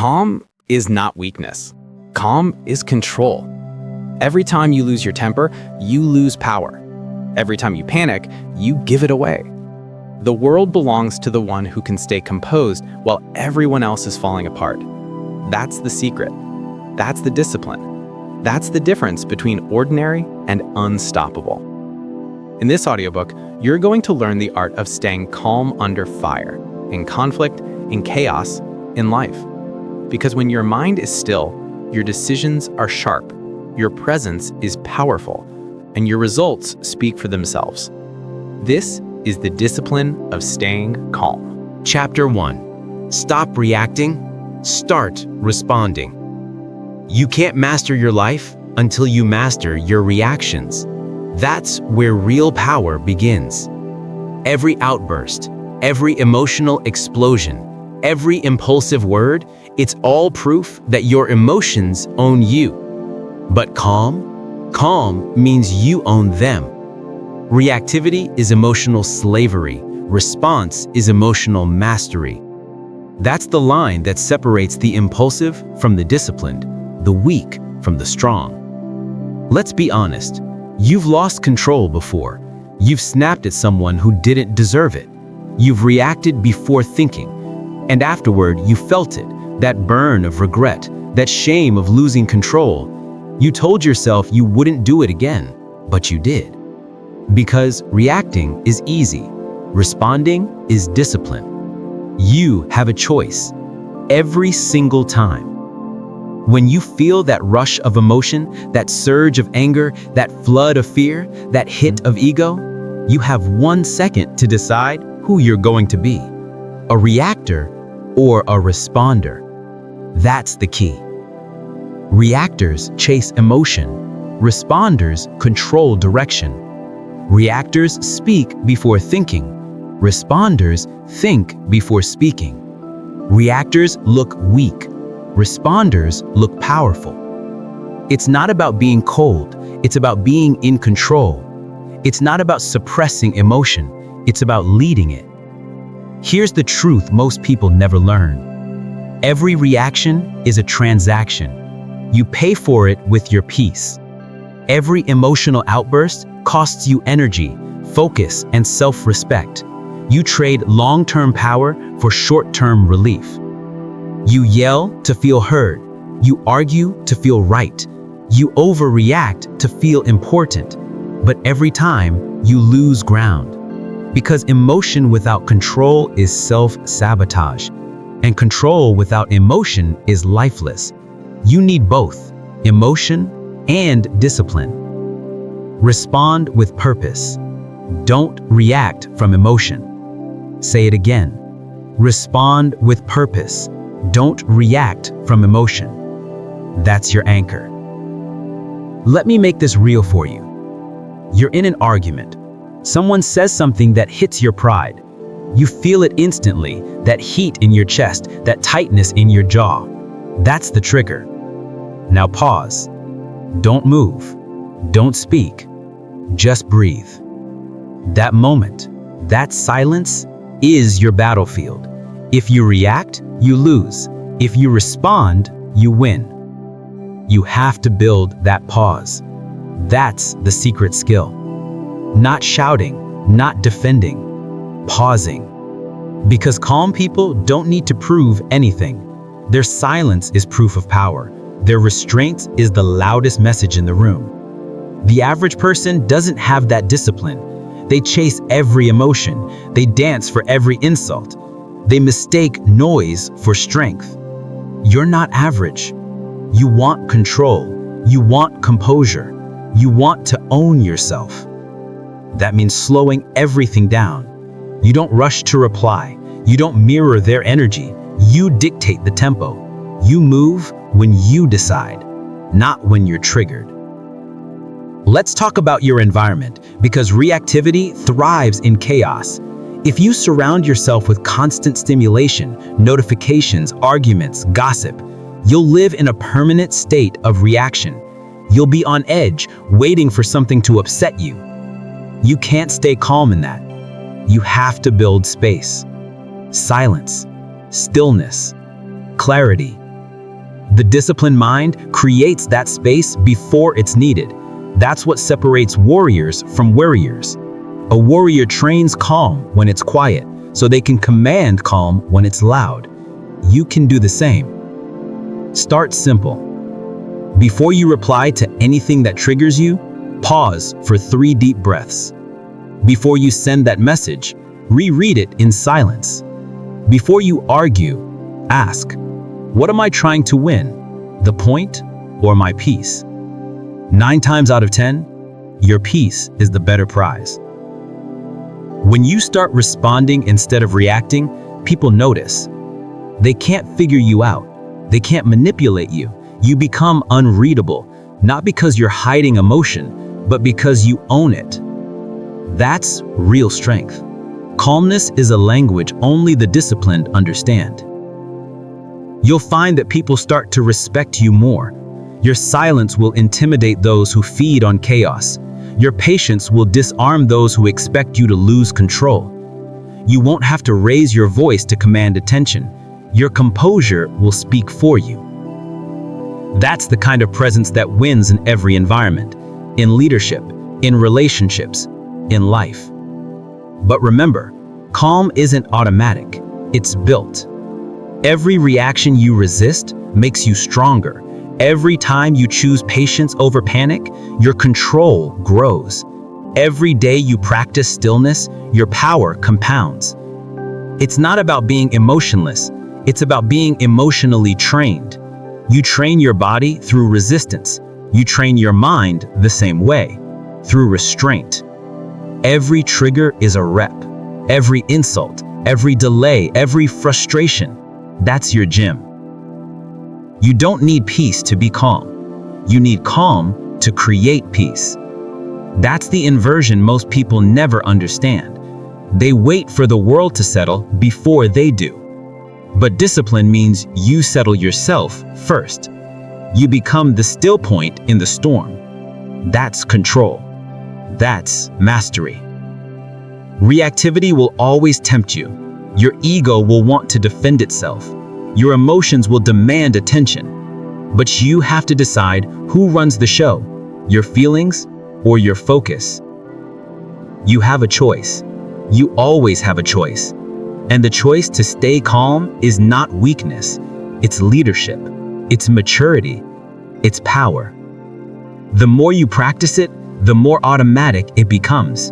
Calm is not weakness. Calm is control. Every time you lose your temper, you lose power. Every time you panic, you give it away. The world belongs to the one who can stay composed while everyone else is falling apart. That's the secret. That's the discipline. That's the difference between ordinary and unstoppable. In this audiobook, you're going to learn the art of staying calm under fire, in conflict, in chaos, in life. Because when your mind is still, your decisions are sharp, your presence is powerful, and your results speak for themselves. This is the discipline of staying calm. Chapter 1. Stop reacting, start responding. You can't master your life until you master your reactions. That's where real power begins. Every outburst, every emotional explosion, every impulsive word, it's all proof that your emotions own you. But calm means you own them. Reactivity is emotional slavery. Response is emotional mastery. That's the line that separates the impulsive from the disciplined, the weak from the strong. Let's be honest. You've lost control before. You've snapped at someone who didn't deserve it. You've reacted before thinking. And afterward, you felt it, that burn of regret, that shame of losing control. You told yourself you wouldn't do it again, but you did. Because reacting is easy. Responding is discipline. You have a choice every single time. When you feel that rush of emotion, that surge of anger, that flood of fear, that hit of ego, you have 1 second to decide who you're going to be, a reactor or a responder. That's the key. Reactors chase emotion. Responders control direction. Reactors speak before thinking. Responders think before speaking. Reactors look weak. Responders look powerful. It's not about being cold, it's about being in control. It's not about suppressing emotion, it's about leading it. Here's the truth most people never learn. Every reaction is a transaction. You pay for it with your peace. Every emotional outburst costs you energy, focus, and self-respect. You trade long-term power for short-term relief. You yell to feel heard. You argue to feel right. You overreact to feel important. But every time, you lose ground. Because emotion without control is self-sabotage. And control without emotion is lifeless. You need both, emotion and discipline. Respond with purpose. Don't react from emotion. Say it again. Respond with purpose. Don't react from emotion. That's your anchor. Let me make this real for you. You're in an argument. Someone says something that hits your pride. You feel it instantly, that heat in your chest, that tightness in your jaw. That's the trigger. Now pause. Don't move. Don't speak. Just breathe. That moment, that silence is your battlefield. If you react, you lose. If you respond, you win. You have to build that pause. That's the secret skill. Not shouting, not defending, pausing. Because calm people don't need to prove anything. Their silence is proof of power. Their restraint is the loudest message in the room. The average person doesn't have that discipline. They chase every emotion. They dance for every insult. They mistake noise for strength. You're not average. You want control. You want composure. You want to own yourself. That means slowing everything down. You don't rush to reply. You don't mirror their energy. You dictate the tempo. You move when you decide, not when you're triggered. Let's talk about your environment, because reactivity thrives in chaos. If you surround yourself with constant stimulation, notifications, arguments, gossip, you'll live in a permanent state of reaction. You'll be on edge, waiting for something to upset you. You can't stay calm in that. You have to build space, silence, stillness, clarity, The disciplined mind creates that space before it's needed. That's what separates warriors from worriers. A warrior trains calm when it's quiet, so they can command calm when it's loud. You can do the same. Start simple. Before you reply to anything that triggers you, pause for 3 deep breaths. Before you send that message, reread it in silence. Before you argue, ask, what am I trying to win? The point or my peace? 9 times out of 10, your peace is the better prize. When you start responding instead of reacting, people notice. They can't figure you out. They can't manipulate you. You become unreadable, not because you're hiding emotion, but because you own it. That's real strength. Calmness is a language only the disciplined understand. You'll find that people start to respect you more. Your silence will intimidate those who feed on chaos. Your patience will disarm those who expect you to lose control. You won't have to raise your voice to command attention. Your composure will speak for you. That's the kind of presence that wins in every environment, in leadership, in relationships, in life. But remember, calm isn't automatic, it's built. Every reaction you resist makes you stronger. Every time you choose patience over panic, your control grows. Every day you practice stillness, your power compounds. It's not about being emotionless, it's about being emotionally trained. You train your body through resistance. You train your mind the same way, through restraint. Every trigger is a rep. Every insult, every delay, every frustration, that's your gym. You don't need peace to be calm. You need calm to create peace. That's the inversion most people never understand. They wait for the world to settle before they do. But discipline means you settle yourself first. You become the still point in the storm. That's control. That's mastery. Reactivity will always tempt you. Your ego will want to defend itself. Your emotions will demand attention. But you have to decide who runs the show, your feelings or your focus. You have a choice. You always have a choice. And the choice to stay calm is not weakness. It's leadership. It's maturity. It's power. The more you practice it, the more automatic it becomes.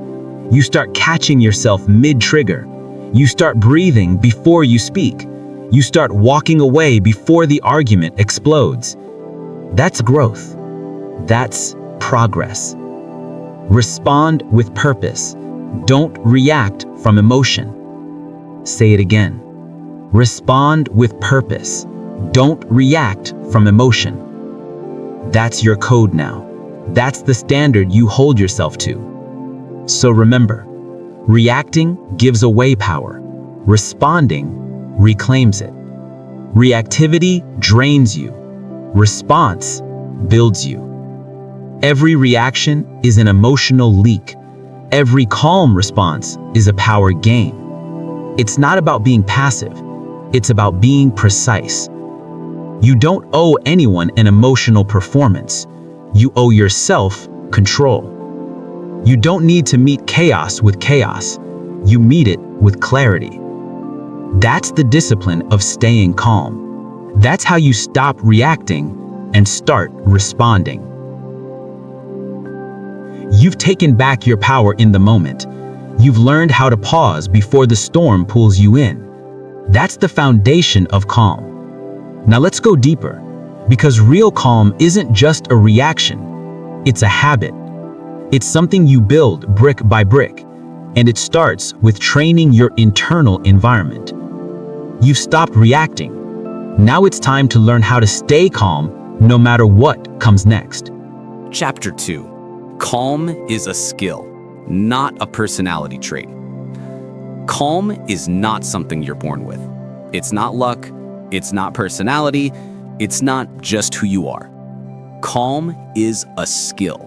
You start catching yourself mid-trigger. You start breathing before you speak. You start walking away before the argument explodes. That's growth. That's progress. Respond with purpose. Don't react from emotion. Say it again. Respond with purpose. Don't react from emotion. That's your code now. That's the standard you hold yourself to. So remember, reacting gives away power. Responding reclaims it. Reactivity drains you. Response builds you. Every reaction is an emotional leak. Every calm response is a power gain. It's not about being passive. It's about being precise. You don't owe anyone an emotional performance. You owe yourself control. You don't need to meet chaos with chaos. You meet it with clarity. That's the discipline of staying calm. That's how you stop reacting and start responding. You've taken back your power in the moment. You've learned how to pause before the storm pulls you in. That's the foundation of calm. Now let's go deeper, because real calm isn't just a reaction. It's a habit. It's something you build brick by brick, and it starts with training your internal environment. You've stopped reacting. Now it's time to learn how to stay calm no matter what comes next. Chapter 2. Calm is a skill, not a personality trait. Calm is not something you're born with. It's not luck, it's not personality, it's not just who you are. Calm is a skill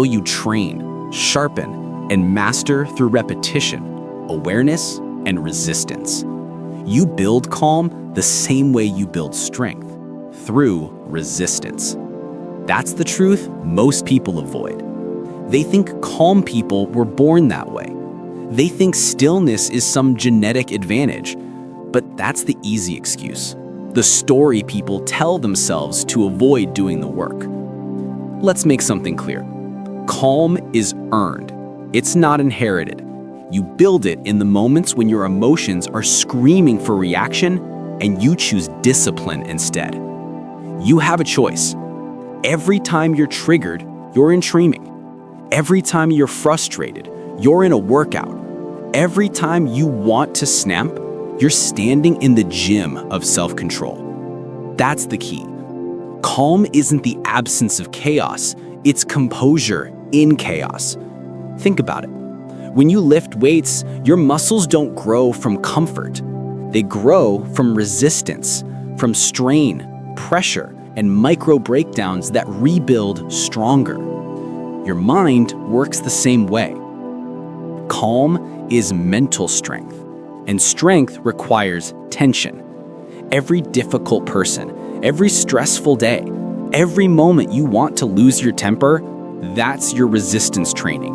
you train, sharpen, and master through repetition, awareness, and resistance. You build calm the same way you build strength, through resistance. That's the truth most people avoid. They think calm people were born that way. They think stillness is some genetic advantage, but that's the easy excuse, the story people tell themselves to avoid doing the work. Let's make something clear. Calm is earned. It's not inherited. You build it in the moments when your emotions are screaming for reaction and you choose discipline instead. You have a choice. Every time you're triggered, you're in training. Every time you're frustrated, you're in a workout. Every time you want to snap, you're standing in the gym of self-control. That's the key. Calm isn't the absence of chaos, it's composure in chaos. Think about it. When you lift weights, your muscles don't grow from comfort. They grow from resistance, from strain, pressure, and micro breakdowns that rebuild stronger. Your mind works the same way. Calm is mental strength, and strength requires tension. Every difficult person, every stressful day, every moment you want to lose your temper, that's your resistance training.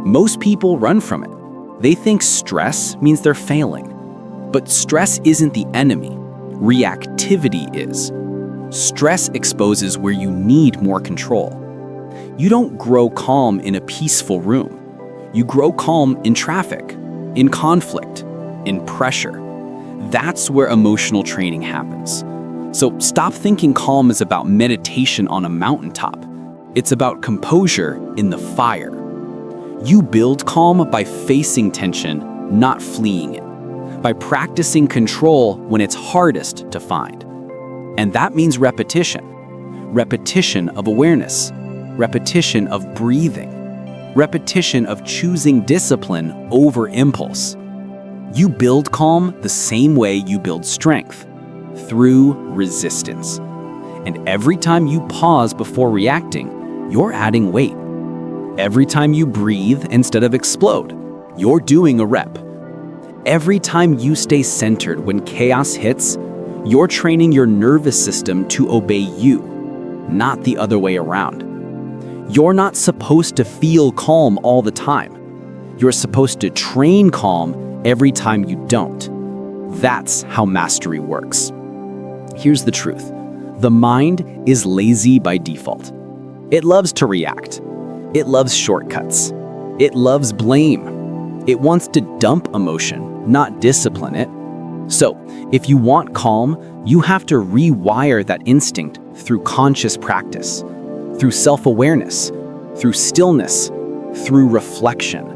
Most people run from it. They think stress means they're failing. But stress isn't the enemy. Reactivity is. Stress exposes where you need more control. You don't grow calm in a peaceful room. You grow calm in traffic, in conflict, in pressure. That's where emotional training happens. So stop thinking calm is about meditation on a mountaintop. It's about composure in the fire. You build calm by facing tension, not fleeing it. By practicing control when it's hardest to find. And that means repetition. Repetition of awareness. Repetition of breathing. Repetition of choosing discipline over impulse. You build calm the same way you build strength, through resistance. And every time you pause before reacting, you're adding weight. Every time you breathe instead of explode, you're doing a rep. Every time you stay centered when chaos hits, you're training your nervous system to obey you, not the other way around. You're not supposed to feel calm all the time. You're supposed to train calm every time you don't. That's how mastery works. Here's the truth. The mind is lazy by default. It loves to react. It loves shortcuts. It loves blame. It wants to dump emotion, not discipline it. So, if you want calm, you have to rewire that instinct through conscious practice, through self-awareness, through stillness, through reflection.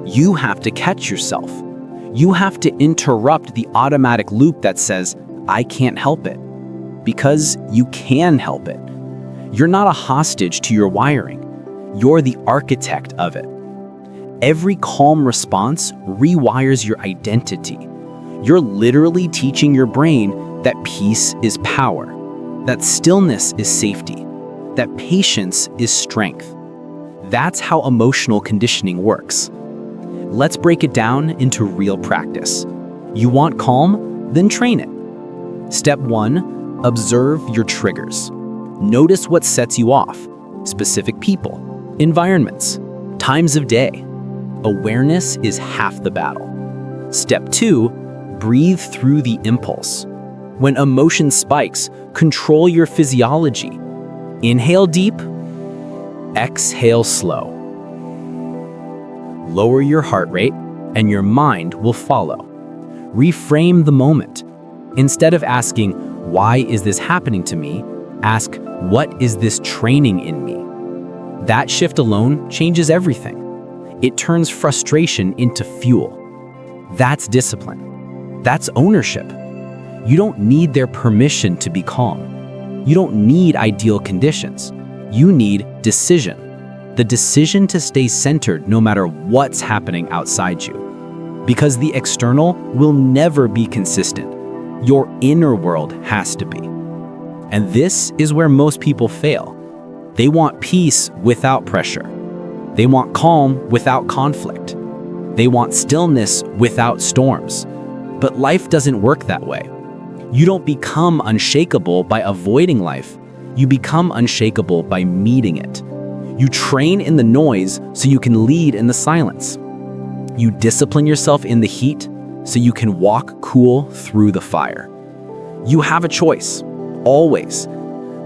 You have to catch yourself. You have to interrupt the automatic loop that says, I can't help it. Because you can help it. You're not a hostage to your wiring. You're the architect of it. Every calm response rewires your identity. You're literally teaching your brain that peace is power, that stillness is safety, that patience is strength. That's how emotional conditioning works. Let's break it down into real practice. You want calm? Then train it. Step 1, observe your triggers. Notice what sets you off. Specific people, environments, times of day. Awareness is half the battle. Step 2, breathe through the impulse. When emotion spikes, control your physiology. Inhale deep, exhale slow. Lower your heart rate, and your mind will follow. Reframe the moment. Instead of asking, why is this happening to me? Ask, what is this training in me? That shift alone changes everything. It turns frustration into fuel. That's discipline. That's ownership. You don't need their permission to be calm. You don't need ideal conditions. You need decision. The decision to stay centered no matter what's happening outside you. Because the external will never be consistent. Your inner world has to be. And this is where most people fail. They want peace without pressure. They want calm without conflict. They want stillness without storms. But life doesn't work that way. You don't become unshakable by avoiding life. You become unshakable by meeting it. You train in the noise so you can lead in the silence. You discipline yourself in the heat so you can walk cool through the fire. You have a choice, always.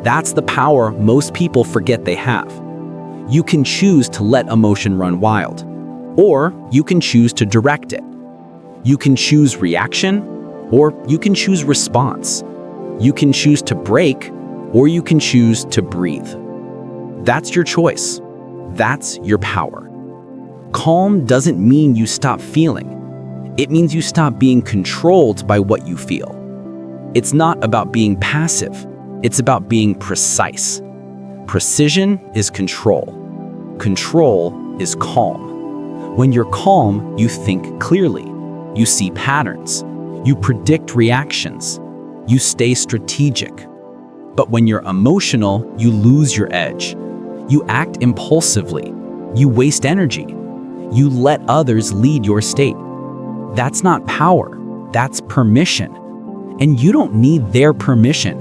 That's the power most people forget they have. You can choose to let emotion run wild, or you can choose to direct it. You can choose reaction, or you can choose response. You can choose to break, or you can choose to breathe. That's your choice. That's your power. Calm doesn't mean you stop feeling. It means you stop being controlled by what you feel. It's not about being passive. It's about being precise. Precision is control. Control is calm. When you're calm, you think clearly. You see patterns. You predict reactions. You stay strategic. But when you're emotional, you lose your edge. You act impulsively. You waste energy. You let others lead your state. That's not power. That's permission. And you don't need their permission.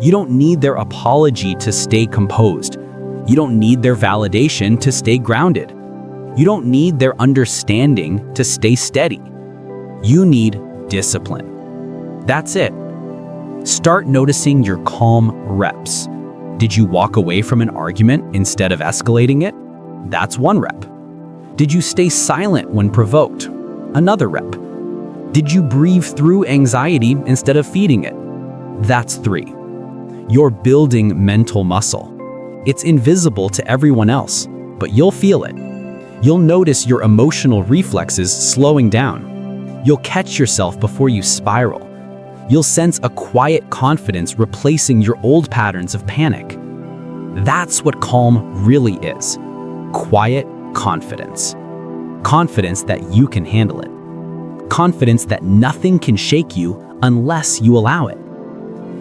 You don't need their apology to stay composed. You don't need their validation to stay grounded. You don't need their understanding to stay steady. You need discipline. That's it. Start noticing your calm reps. Did you walk away from an argument instead of escalating it? That's one rep. Did you stay silent when provoked? Another rep. Did you breathe through anxiety instead of feeding it? That's 3. You're building mental muscle. It's invisible to everyone else, but you'll feel it. You'll notice your emotional reflexes slowing down. You'll catch yourself before you spiral. You'll sense a quiet confidence replacing your old patterns of panic. That's what calm really is. Quiet confidence. Confidence that you can handle it. Confidence that nothing can shake you unless you allow it.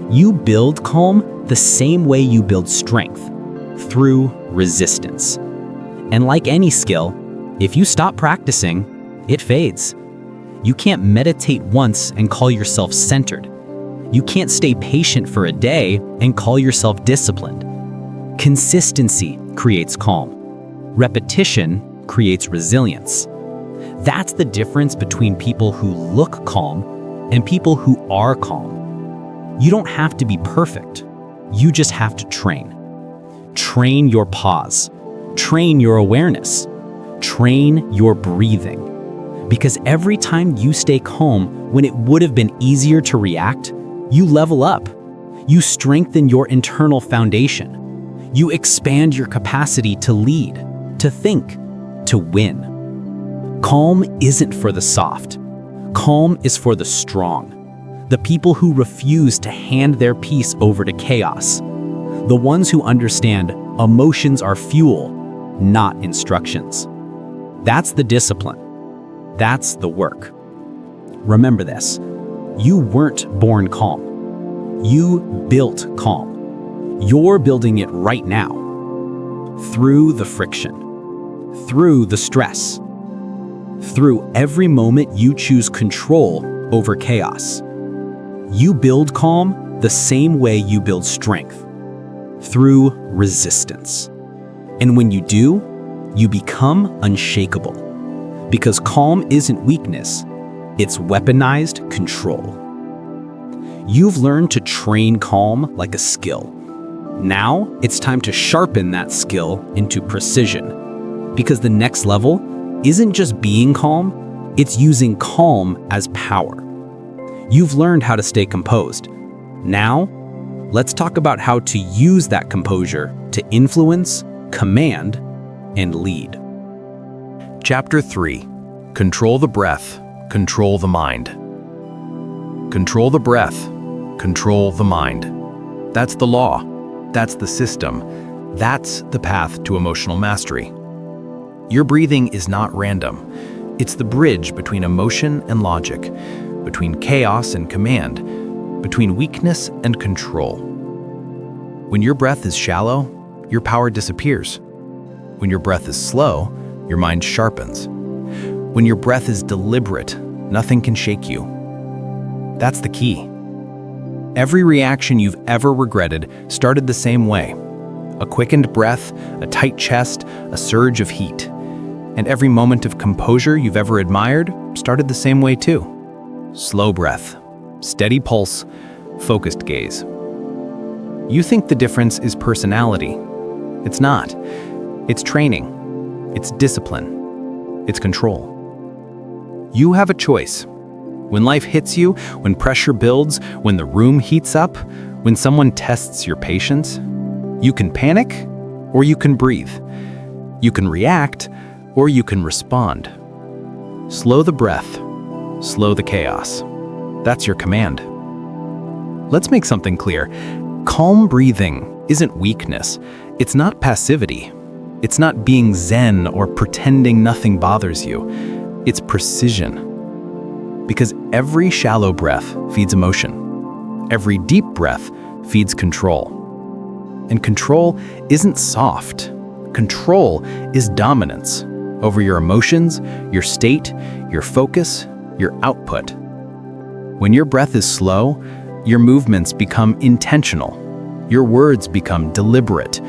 You build calm the same way you build strength, through resistance. And like any skill, if you stop practicing, it fades. You can't meditate once and call yourself centered. You can't stay patient for a day and call yourself disciplined. Consistency creates calm. Repetition creates resilience. That's the difference between people who look calm and people who are calm. You don't have to be perfect. You just have to train. Train your pause. Train your awareness. Train your breathing. Because every time you stay calm when it would have been easier to react, you level up. You strengthen your internal foundation. You expand your capacity to lead, to think, to win. Calm isn't for the soft. Calm is for the strong. The people who refuse to hand their peace over to chaos. The ones who understand emotions are fuel, not instructions. That's the discipline. That's the work. Remember this. You weren't born calm. You built calm. You're building it right now. Through the friction. Through the stress. Through every moment you choose control over chaos. You build calm the same way you build strength. Through resistance. And when you do, you become unshakable. Because calm isn't weakness, it's weaponized control. You've learned to train calm like a skill. Now, it's time to sharpen that skill into precision. Because the next level isn't just being calm, it's using calm as power. You've learned how to stay composed. Now, let's talk about how to use that composure to influence, command, and lead. Chapter 3. Control the breath, control the mind. Control the breath, control the mind. That's the law. That's the system. That's the path to emotional mastery. Your breathing is not random. It's the bridge between emotion and logic, between chaos and command, between weakness and control. When your breath is shallow, your power disappears. When your breath is slow, your mind sharpens. When your breath is deliberate, nothing can shake you. That's the key. Every reaction you've ever regretted started the same way. A quickened breath, a tight chest, a surge of heat. And every moment of composure you've ever admired started the same way too. Slow breath, steady pulse, focused gaze. You think the difference is personality. It's not. It's training. It's discipline. It's control. You have a choice. When life hits you, when pressure builds, when the room heats up, when someone tests your patience, you can panic or you can breathe. You can react or you can respond. Slow the breath. Slow the chaos. That's your command. Let's make something clear. Calm breathing isn't weakness. It's not passivity. It's not being zen or pretending nothing bothers you. It's precision. Because every shallow breath feeds emotion. Every deep breath feeds control. And control isn't soft. Control is dominance over your emotions, your state, your focus, your output. When your breath is slow, your movements become intentional. Your words become deliberate.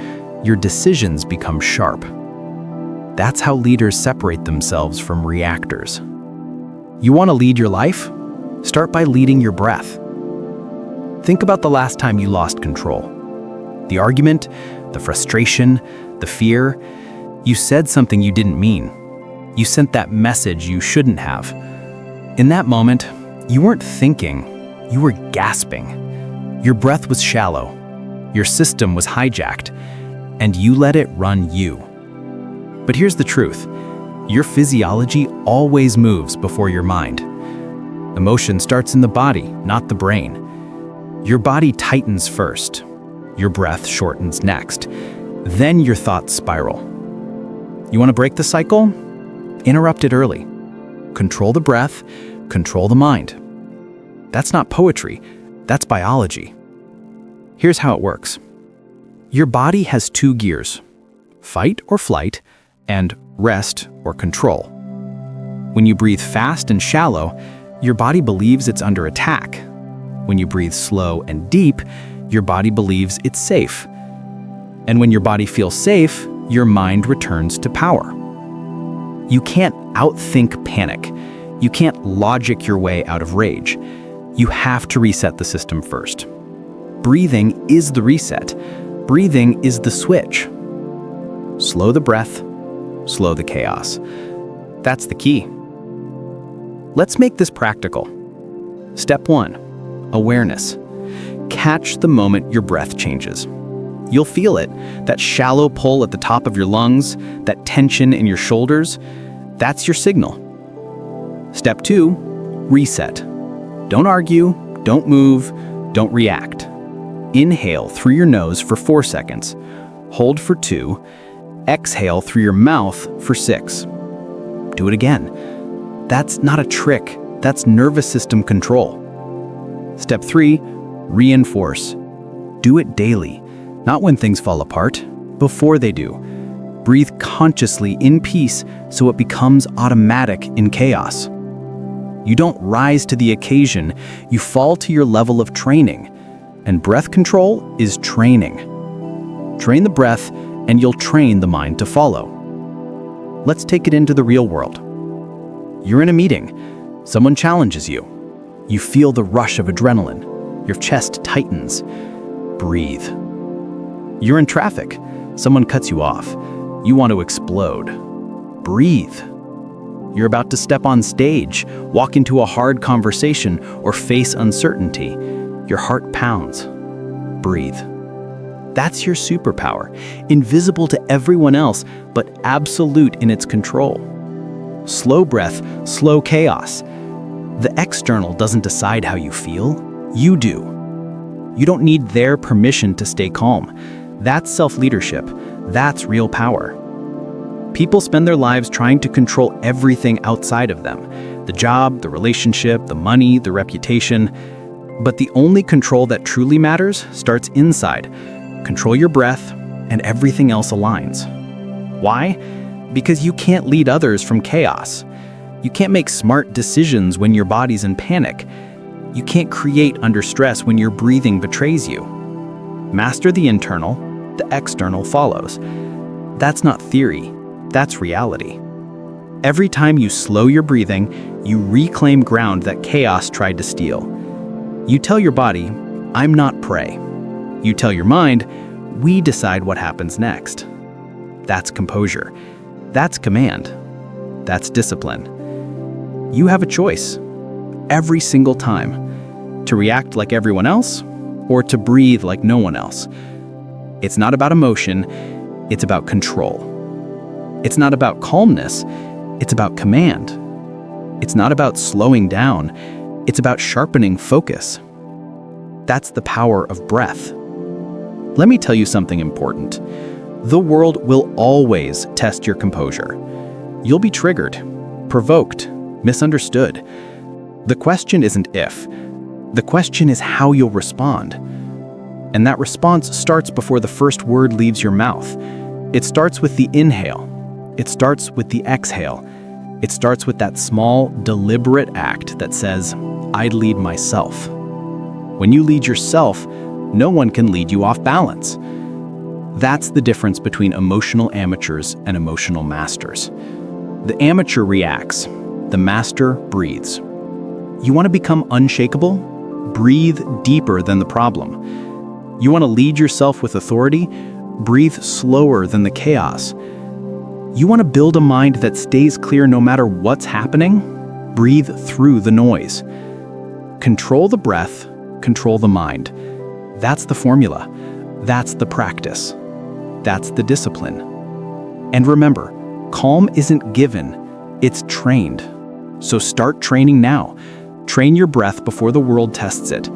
Your decisions become sharp. That's how leaders separate themselves from reactors. You want to lead your life? Start by leading your breath. Think about the last time you lost control. The argument, the frustration, the fear. You said something you didn't mean. You sent that message you shouldn't have. In that moment, you weren't thinking, you were gasping. Your breath was shallow. Your system was hijacked, and you let it run you. But here's the truth. Your physiology always moves before your mind. Emotion starts in the body, not the brain. Your body tightens first. Your breath shortens next. Then your thoughts spiral. You want to break the cycle? Interrupt it early. Control the breath, control the mind. That's not poetry, that's biology. Here's how it works. Your body has two gears, fight or flight, and rest or control. When you breathe fast and shallow, your body believes it's under attack. When you breathe slow and deep, your body believes it's safe. And when your body feels safe, your mind returns to power. You can't outthink panic. You can't logic your way out of rage. You have to reset the system first. Breathing is the reset. Breathing is the switch. Slow the breath, slow the chaos. That's the key. Let's make this practical. Step 1, awareness. Catch the moment your breath changes. You'll feel it, that shallow pull at the top of your lungs, that tension in your shoulders. That's your signal. Step 2, reset. Don't argue, don't move, don't react. Inhale through your nose for 4 seconds. Hold for 2. Exhale through your mouth for 6. Do it again. That's not a trick. That's nervous system control. Step 3, reinforce. Do it daily, not when things fall apart, before they do. Breathe consciously in peace so it becomes automatic in chaos. You don't rise to the occasion, you fall to your level of training. And breath control is training. Train the breath, and you'll train the mind to follow. Let's take it into the real world. You're in a meeting. Someone challenges you. You feel the rush of adrenaline. Your chest tightens. Breathe. You're in traffic. Someone cuts you off. You want to explode. Breathe. You're about to step on stage, walk into a hard conversation, or face uncertainty. Your heart pounds. Breathe. That's your superpower, invisible to everyone else, but absolute in its control. Slow breath, slow chaos. The external doesn't decide how you feel, you do. You don't need their permission to stay calm. That's self-leadership. That's real power. People spend their lives trying to control everything outside of them. The job, the relationship, the money, the reputation. But the only control that truly matters starts inside. Control your breath, and everything else aligns. Why? Because you can't lead others from chaos. You can't make smart decisions when your body's in panic. You can't create under stress when your breathing betrays you. Master the internal, the external follows. That's not theory, that's reality. Every time you slow your breathing, you reclaim ground that chaos tried to steal. You tell your body, I'm not prey. You tell your mind, we decide what happens next. That's composure. That's command. That's discipline. You have a choice, every single time, to react like everyone else or to breathe like no one else. It's not about emotion, it's about control. It's not about calmness, it's about command. It's not about slowing down, it's about sharpening focus. That's the power of breath. Let me tell you something important. The world will always test your composure. You'll be triggered, provoked, misunderstood. The question isn't if. The question is how you'll respond. And that response starts before the first word leaves your mouth. It starts with the inhale. It starts with the exhale. It starts with that small, deliberate act that says, I'd lead myself. When you lead yourself, no one can lead you off balance. That's the difference between emotional amateurs and emotional masters. The amateur reacts. The master breathes. You want to become unshakable? Breathe deeper than the problem. You want to lead yourself with authority? Breathe slower than the chaos. You want to build a mind that stays clear no matter what's happening? Breathe through the noise. Control the breath, control the mind. That's the formula. That's the practice. That's the discipline. And remember, calm isn't given, it's trained. So start training now. Train your breath before the world tests it.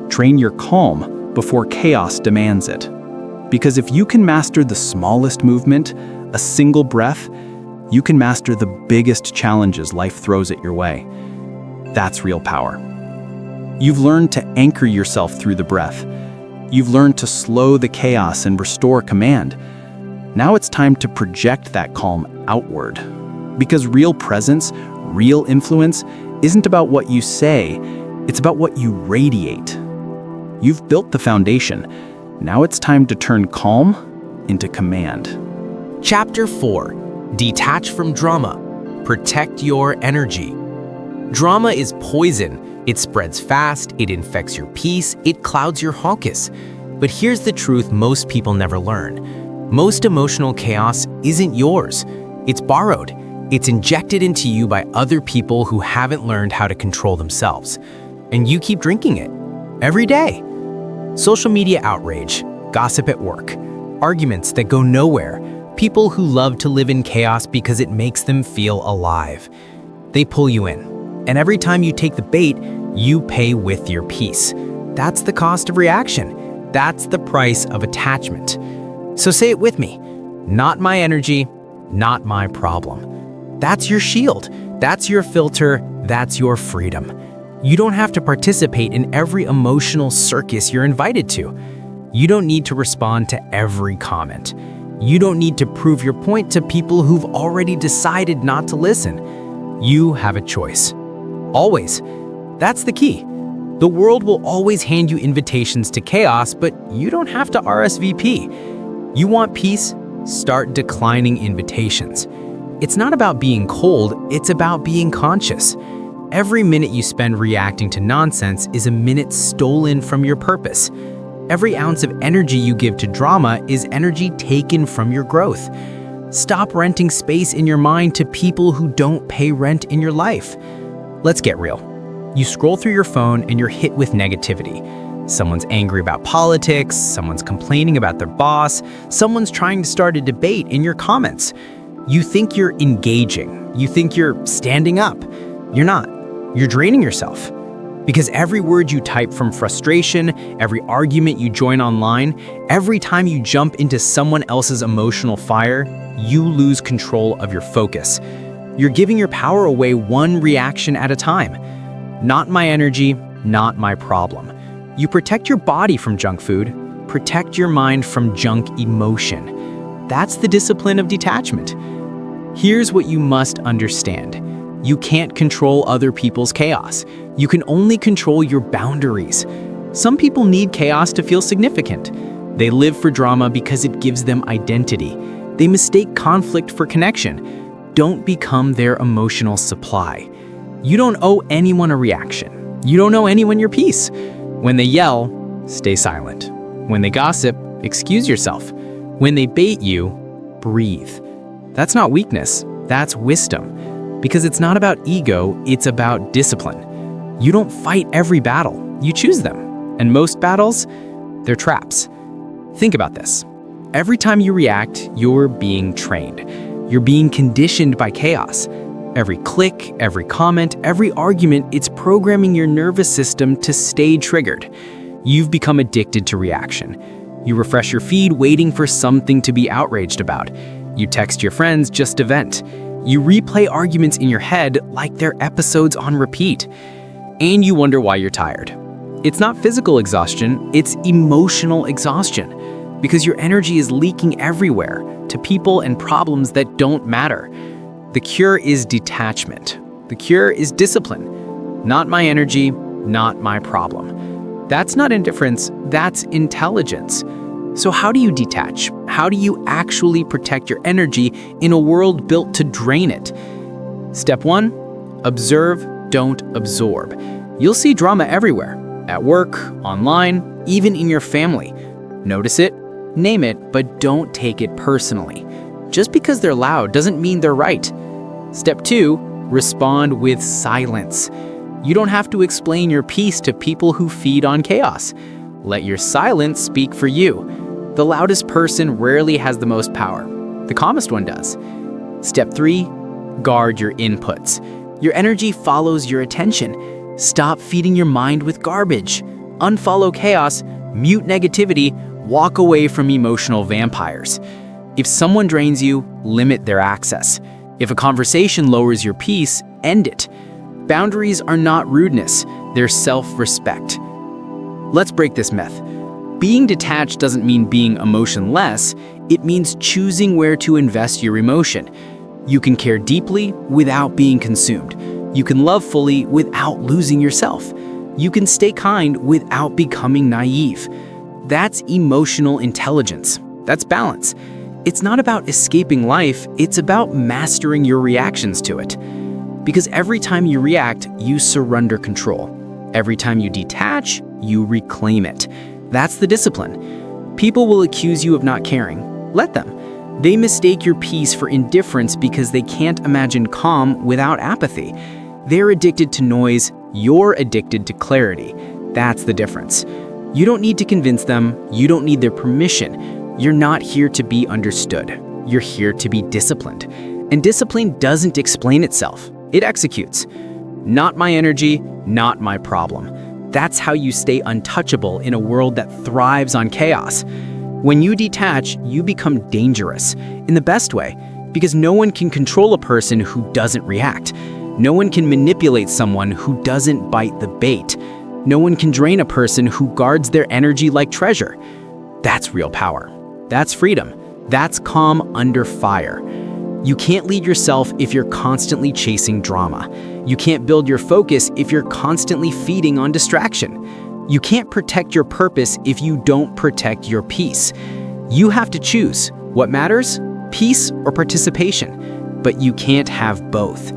Train your calm before chaos demands it. Because if you can master the smallest movement, a single breath, you can master the biggest challenges life throws at your way. That's real power. You've learned to anchor yourself through the breath. You've learned to slow the chaos and restore command. Now it's time to project that calm outward. Because real presence, real influence, isn't about what you say, it's about what you radiate. You've built the foundation. Now it's time to turn calm into command. Chapter 4. Detach from drama. Protect your energy. Drama is poison. It spreads fast, it infects your peace, it clouds your focus. But here's the truth most people never learn. Most emotional chaos isn't yours. It's borrowed. It's injected into you by other people who haven't learned how to control themselves. And you keep drinking it. Every day. Social media outrage, gossip at work, arguments that go nowhere, people who love to live in chaos because it makes them feel alive. They pull you in. And every time you take the bait, you pay with your peace. That's the cost of reaction. That's the price of attachment. So say it with me. Not my energy, not my problem. That's your shield. That's your filter. That's your freedom. You don't have to participate in every emotional circus you're invited to. You don't need to respond to every comment. You don't need to prove your point to people who've already decided not to listen. You have a choice. Always. That's the key. The world will always hand you invitations to chaos, but you don't have to RSVP. You want peace? Start declining invitations. It's not about being cold, it's about being conscious. Every minute you spend reacting to nonsense is a minute stolen from your purpose. Every ounce of energy you give to drama is energy taken from your growth. Stop renting space in your mind to people who don't pay rent in your life. Let's get real. You scroll through your phone and you're hit with negativity. Someone's angry about politics, someone's complaining about their boss, someone's trying to start a debate in your comments. You think you're engaging. You think you're standing up. You're not. You're draining yourself. Because every word you type from frustration, every argument you join online, every time you jump into someone else's emotional fire, you lose control of your focus. You're giving your power away one reaction at a time. Not my energy, not my problem. You protect your body from junk food, protect your mind from junk emotion. That's the discipline of detachment. Here's what you must understand. You can't control other people's chaos. You can only control your boundaries. Some people need chaos to feel significant. They live for drama because it gives them identity. They mistake conflict for connection. Don't become their emotional supply. You don't owe anyone a reaction. You don't owe anyone your peace. When they yell, stay silent. When they gossip, excuse yourself. When they bait you, breathe. That's not weakness, that's wisdom. Because it's not about ego, it's about discipline. You don't fight every battle, you choose them. And most battles, they're traps. Think about this. Every time you react, you're being trained. You're being conditioned by chaos. Every click, every comment, every argument, it's programming your nervous system to stay triggered. You've become addicted to reaction. You refresh your feed waiting for something to be outraged about. You text your friends just to vent. You replay arguments in your head like they're episodes on repeat. And you wonder why you're tired. It's not physical exhaustion, it's emotional exhaustion. Because your energy is leaking everywhere, to people and problems that don't matter. The cure is detachment. The cure is discipline. Not my energy, not my problem. That's not indifference, that's intelligence. So how do you detach? How do you actually protect your energy in a world built to drain it? Step 1, observe, don't absorb. You'll see drama everywhere, at work, online, even in your family. Notice it, name it, but don't take it personally. Just because they're loud doesn't mean they're right. Step 2, respond with silence. You don't have to explain your peace to people who feed on chaos. Let your silence speak for you. The loudest person rarely has the most power. The calmest one does. Step 3, guard your inputs. Your energy follows your attention. Stop feeding your mind with garbage. Unfollow chaos, mute negativity, walk away from emotional vampires. If someone drains you, limit their access. If a conversation lowers your peace, end it. Boundaries are not rudeness, they're self-respect. Let's break this myth. Being detached doesn't mean being emotionless, it means choosing where to invest your emotion. You can care deeply without being consumed. You can love fully without losing yourself. You can stay kind without becoming naive. That's emotional intelligence. That's balance. It's not about escaping life, it's about mastering your reactions to it. Because every time you react, you surrender control. Every time you detach, you reclaim it. That's the discipline. People will accuse you of not caring. Let them. They mistake your peace for indifference because they can't imagine calm without apathy. They're addicted to noise, you're addicted to clarity. That's the difference. You don't need to convince them, you don't need their permission. You're not here to be understood. You're here to be disciplined. And discipline doesn't explain itself, it executes. Not my energy, not my problem. That's how you stay untouchable in a world that thrives on chaos. When you detach, you become dangerous, in the best way, because no one can control a person who doesn't react. No one can manipulate someone who doesn't bite the bait. No one can drain a person who guards their energy like treasure. That's real power. That's freedom. That's calm under fire. You can't lead yourself if you're constantly chasing drama. You can't build your focus if you're constantly feeding on distraction. You can't protect your purpose if you don't protect your peace. You have to choose what matters, peace or participation, but you can't have both.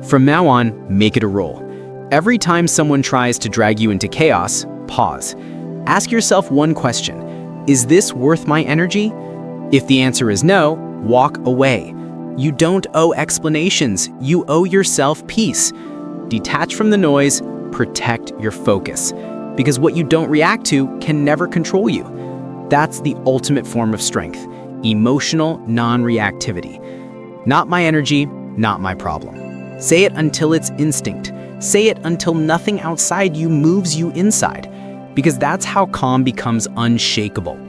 From now on, make it a rule. Every time someone tries to drag you into chaos, pause. Ask yourself one question: is this worth my energy? If the answer is no, walk away. You don't owe explanations, you owe yourself peace. Detach from the noise, protect your focus. Because what you don't react to can never control you. That's the ultimate form of strength, emotional non-reactivity. Not my energy, not my problem. Say it until it's instinct. Say it until nothing outside you moves you inside. Because that's how calm becomes unshakable.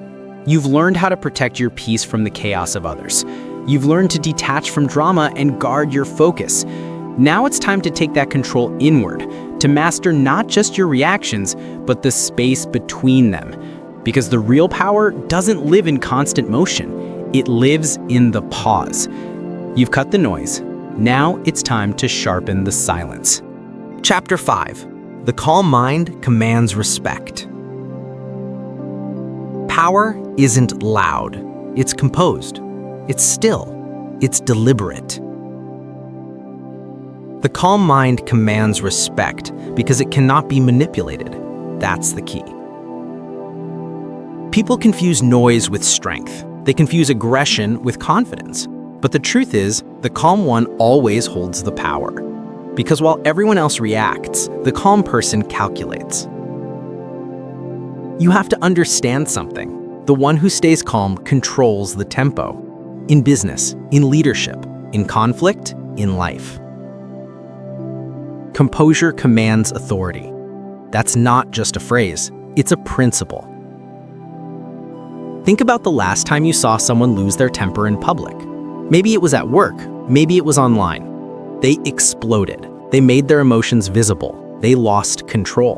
You've learned how to protect your peace from the chaos of others. You've learned to detach from drama and guard your focus. Now it's time to take that control inward, to master not just your reactions, but the space between them. Because the real power doesn't live in constant motion. It lives in the pause. You've cut the noise. Now it's time to sharpen the silence. Chapter 5. The calm mind commands respect. Power isn't loud. It's composed. It's still. It's deliberate. The calm mind commands respect because it cannot be manipulated. That's the key. People confuse noise with strength. They confuse aggression with confidence. But the truth is, the calm one always holds the power. Because while everyone else reacts, the calm person calculates. You have to understand something. The one who stays calm controls the tempo. In business, in leadership, in conflict, in life. Composure commands authority. That's not just a phrase, it's a principle. Think about the last time you saw someone lose their temper in public. Maybe it was at work, maybe it was online. They exploded. They made their emotions visible. They lost control.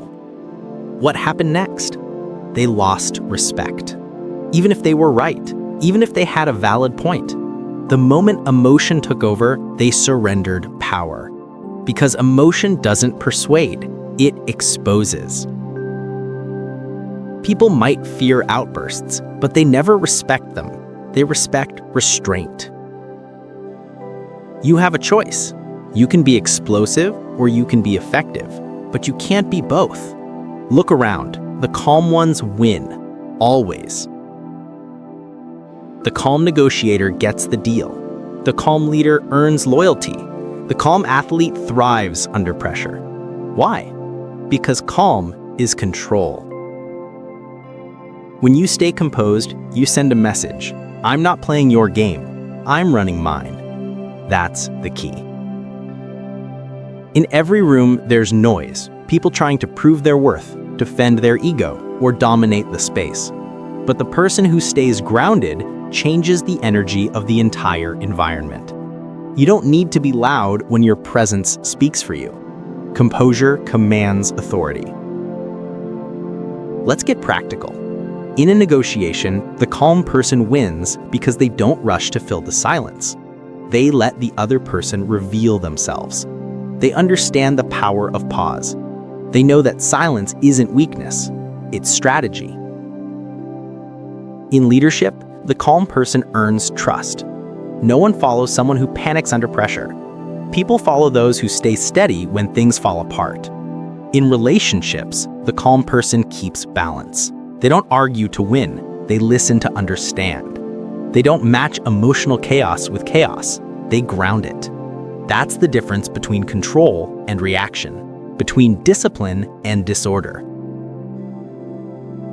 What happened next? They lost respect. Even if they were right, even if they had a valid point. The moment emotion took over, they surrendered power. Because emotion doesn't persuade, it exposes. People might fear outbursts, but they never respect them. They respect restraint. You have a choice. You can be explosive or you can be effective, but you can't be both. Look around. The calm ones win, always. The calm negotiator gets the deal. The calm leader earns loyalty. The calm athlete thrives under pressure. Why? Because calm is control. When you stay composed, you send a message. I'm not playing your game. I'm running mine. That's the key. In every room, there's noise. People trying to prove their worth, defend their ego, or dominate the space. But the person who stays grounded changes the energy of the entire environment. You don't need to be loud when your presence speaks for you. Composure commands authority. Let's get practical. In a negotiation, the calm person wins because they don't rush to fill the silence. They let the other person reveal themselves. They understand the power of pause. They know that silence isn't weakness, it's strategy. In leadership, the calm person earns trust. No one follows someone who panics under pressure. People follow those who stay steady when things fall apart. In relationships, the calm person keeps balance. They don't argue to win, they listen to understand. They don't match emotional chaos with chaos, they ground it. That's the difference between control and reaction, between discipline and disorder.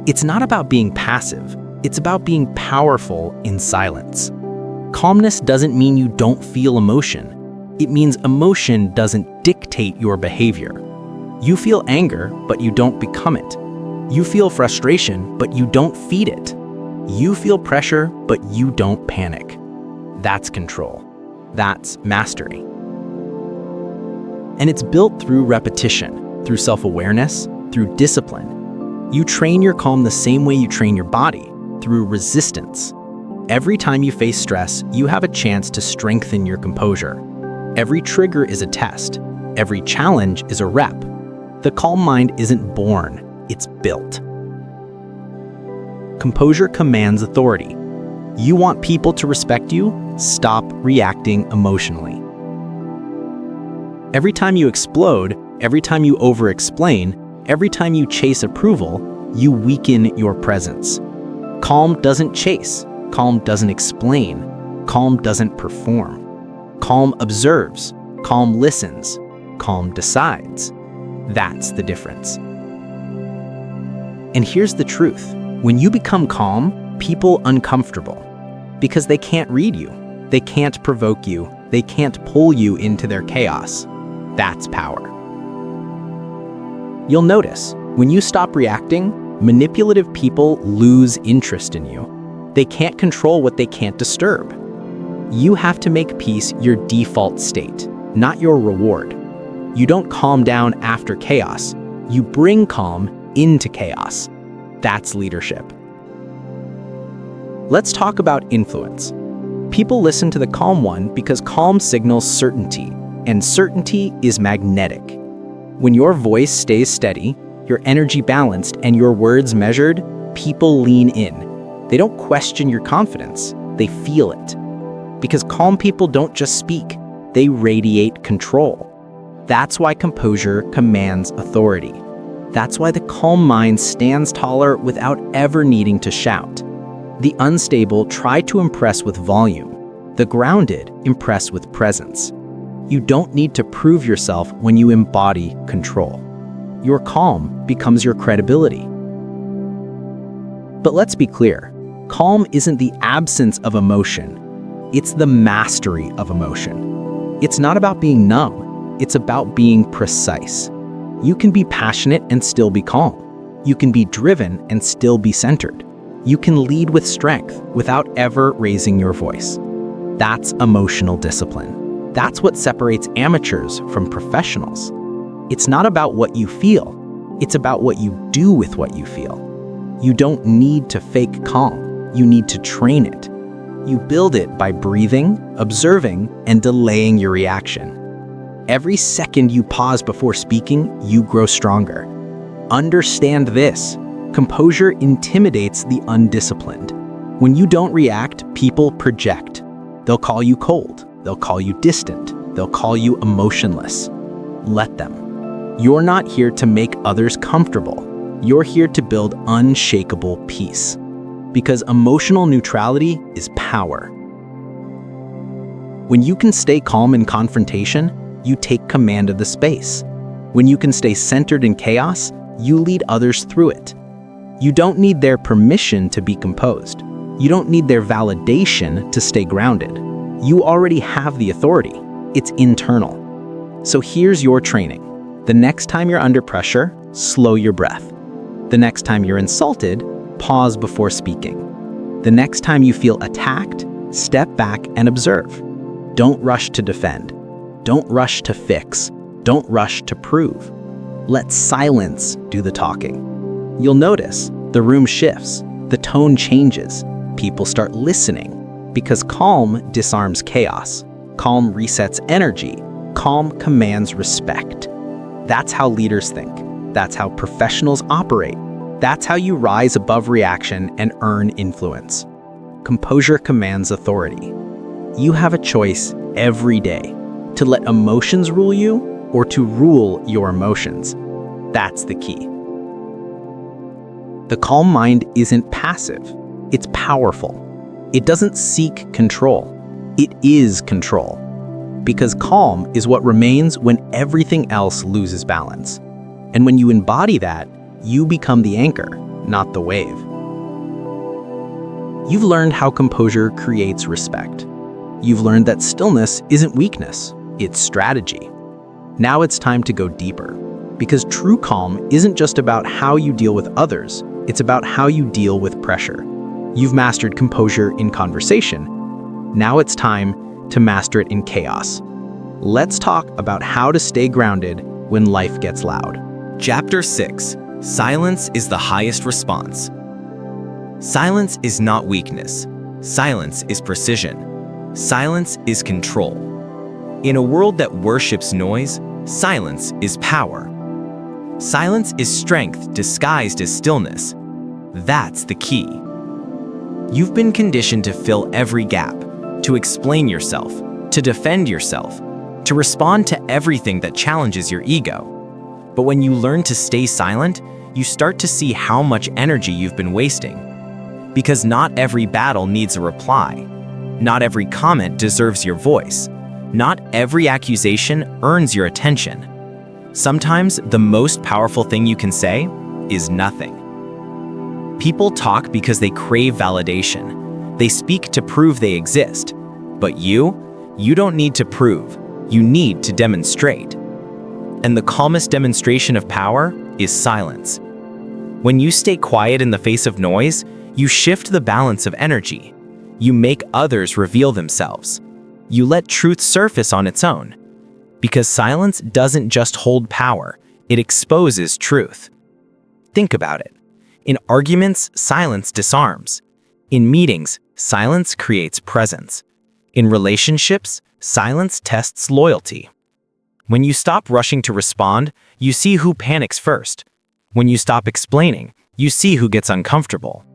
It's not about being passive, it's about being powerful in silence. Calmness doesn't mean you don't feel emotion. It means emotion doesn't dictate your behavior. You feel anger, but you don't become it. You feel frustration, but you don't feed it. You feel pressure, but you don't panic. That's control. That's mastery. And it's built through repetition, through self-awareness, through discipline. You train your calm the same way you train your body, through resistance. Every time you face stress, you have a chance to strengthen your composure. Every trigger is a test. Every challenge is a rep. The calm mind isn't born, it's built. Composure commands authority. You want people to respect you? Stop reacting emotionally. Every time you explode, every time you over-explain, every time you chase approval, you weaken your presence. Calm doesn't chase. Calm doesn't explain. Calm doesn't perform. Calm observes. Calm listens. Calm decides. That's the difference. And here's the truth. When you become calm, people uncomfortable. Because they can't read you. They can't provoke you. They can't pull you into their chaos. That's power. You'll notice, when you stop reacting, manipulative people lose interest in you. They can't control what they can't disturb. You have to make peace your default state, not your reward. You don't calm down after chaos. You bring calm into chaos. That's leadership. Let's talk about influence. People listen to the calm one because calm signals certainty, and certainty is magnetic. When your voice stays steady, your energy balanced, and your words measured, people lean in. They don't question your confidence, they feel it. Because calm people don't just speak, they radiate control. That's why composure commands authority. That's why the calm mind stands taller without ever needing to shout. The unstable try to impress with volume. The grounded impress with presence. You don't need to prove yourself when you embody control. Your calm becomes your credibility. But let's be clear, calm isn't the absence of emotion. It's the mastery of emotion. It's not about being numb. It's about being precise. You can be passionate and still be calm. You can be driven and still be centered. You can lead with strength without ever raising your voice. That's emotional discipline. That's what separates amateurs from professionals. It's not about what you feel. It's about what you do with what you feel. You don't need to fake calm. You need to train it. You build it by breathing, observing, and delaying your reaction. Every second you pause before speaking, you grow stronger. Understand this. Composure intimidates the undisciplined. When you don't react, people project. They'll call you cold. They'll call you distant. They'll call you emotionless. Let them. You're not here to make others comfortable. You're here to build unshakable peace. Because emotional neutrality is power. When you can stay calm in confrontation, you take command of the space. When you can stay centered in chaos, you lead others through it. You don't need their permission to be composed. You don't need their validation to stay grounded. You already have the authority. It's internal. So here's your training. The next time you're under pressure, slow your breath. The next time you're insulted, pause before speaking. The next time you feel attacked, step back and observe. Don't rush to defend. Don't rush to fix. Don't rush to prove. Let silence do the talking. You'll notice the room shifts, the tone changes, people start listening, because calm disarms chaos. Calm resets energy. Calm commands respect. That's how leaders think. That's how professionals operate. That's how you rise above reaction and earn influence. Composure commands authority. You have a choice every day to let emotions rule you or to rule your emotions. That's the key. The calm mind isn't passive. It's powerful. It doesn't seek control. It is control. Because calm is what remains when everything else loses balance. And when you embody that, you become the anchor, not the wave. You've learned how composure creates respect. You've learned that stillness isn't weakness, it's strategy. Now it's time to go deeper. Because true calm isn't just about how you deal with others, it's about how you deal with pressure. You've mastered composure in conversation. Now it's time to master it in chaos. Let's talk about how to stay grounded when life gets loud. Chapter 6. Silence is the highest response. Silence is not weakness. Silence is precision. Silence is control. In a world that worships noise, silence is power. Silence is strength disguised as stillness. That's the key. You've been conditioned to fill every gap, to explain yourself, to defend yourself, to respond to everything that challenges your ego. But when you learn to stay silent, you start to see how much energy you've been wasting. Because not every battle needs a reply. Not every comment deserves your voice. Not every accusation earns your attention. Sometimes the most powerful thing you can say is nothing. People talk because they crave validation. They speak to prove they exist. But you don't need to prove. You need to demonstrate. And the calmest demonstration of power is silence. When you stay quiet in the face of noise, you shift the balance of energy. You make others reveal themselves. You let truth surface on its own. Because silence doesn't just hold power, it exposes truth. Think about it. In arguments, silence disarms. In meetings, silence creates presence. In relationships, silence tests loyalty. When you stop rushing to respond, you see who panics first. When you stop explaining, you see who gets uncomfortable.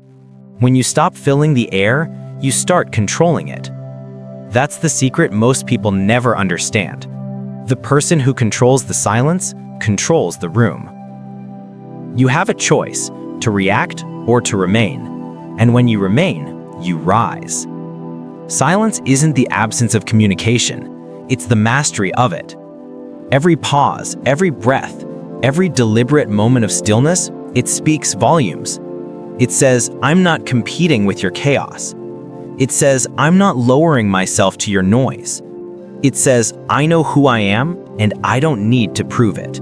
When you stop filling the air, you start controlling it. That's the secret most people never understand. The person who controls the silence controls the room. You have a choice to react or to remain, and when you remain, you rise. Silence isn't the absence of communication, it's the mastery of it. Every pause, every breath, every deliberate moment of stillness, it speaks volumes. It says, I'm not competing with your chaos. It says, I'm not lowering myself to your noise. It says, I know who I am, and I don't need to prove it.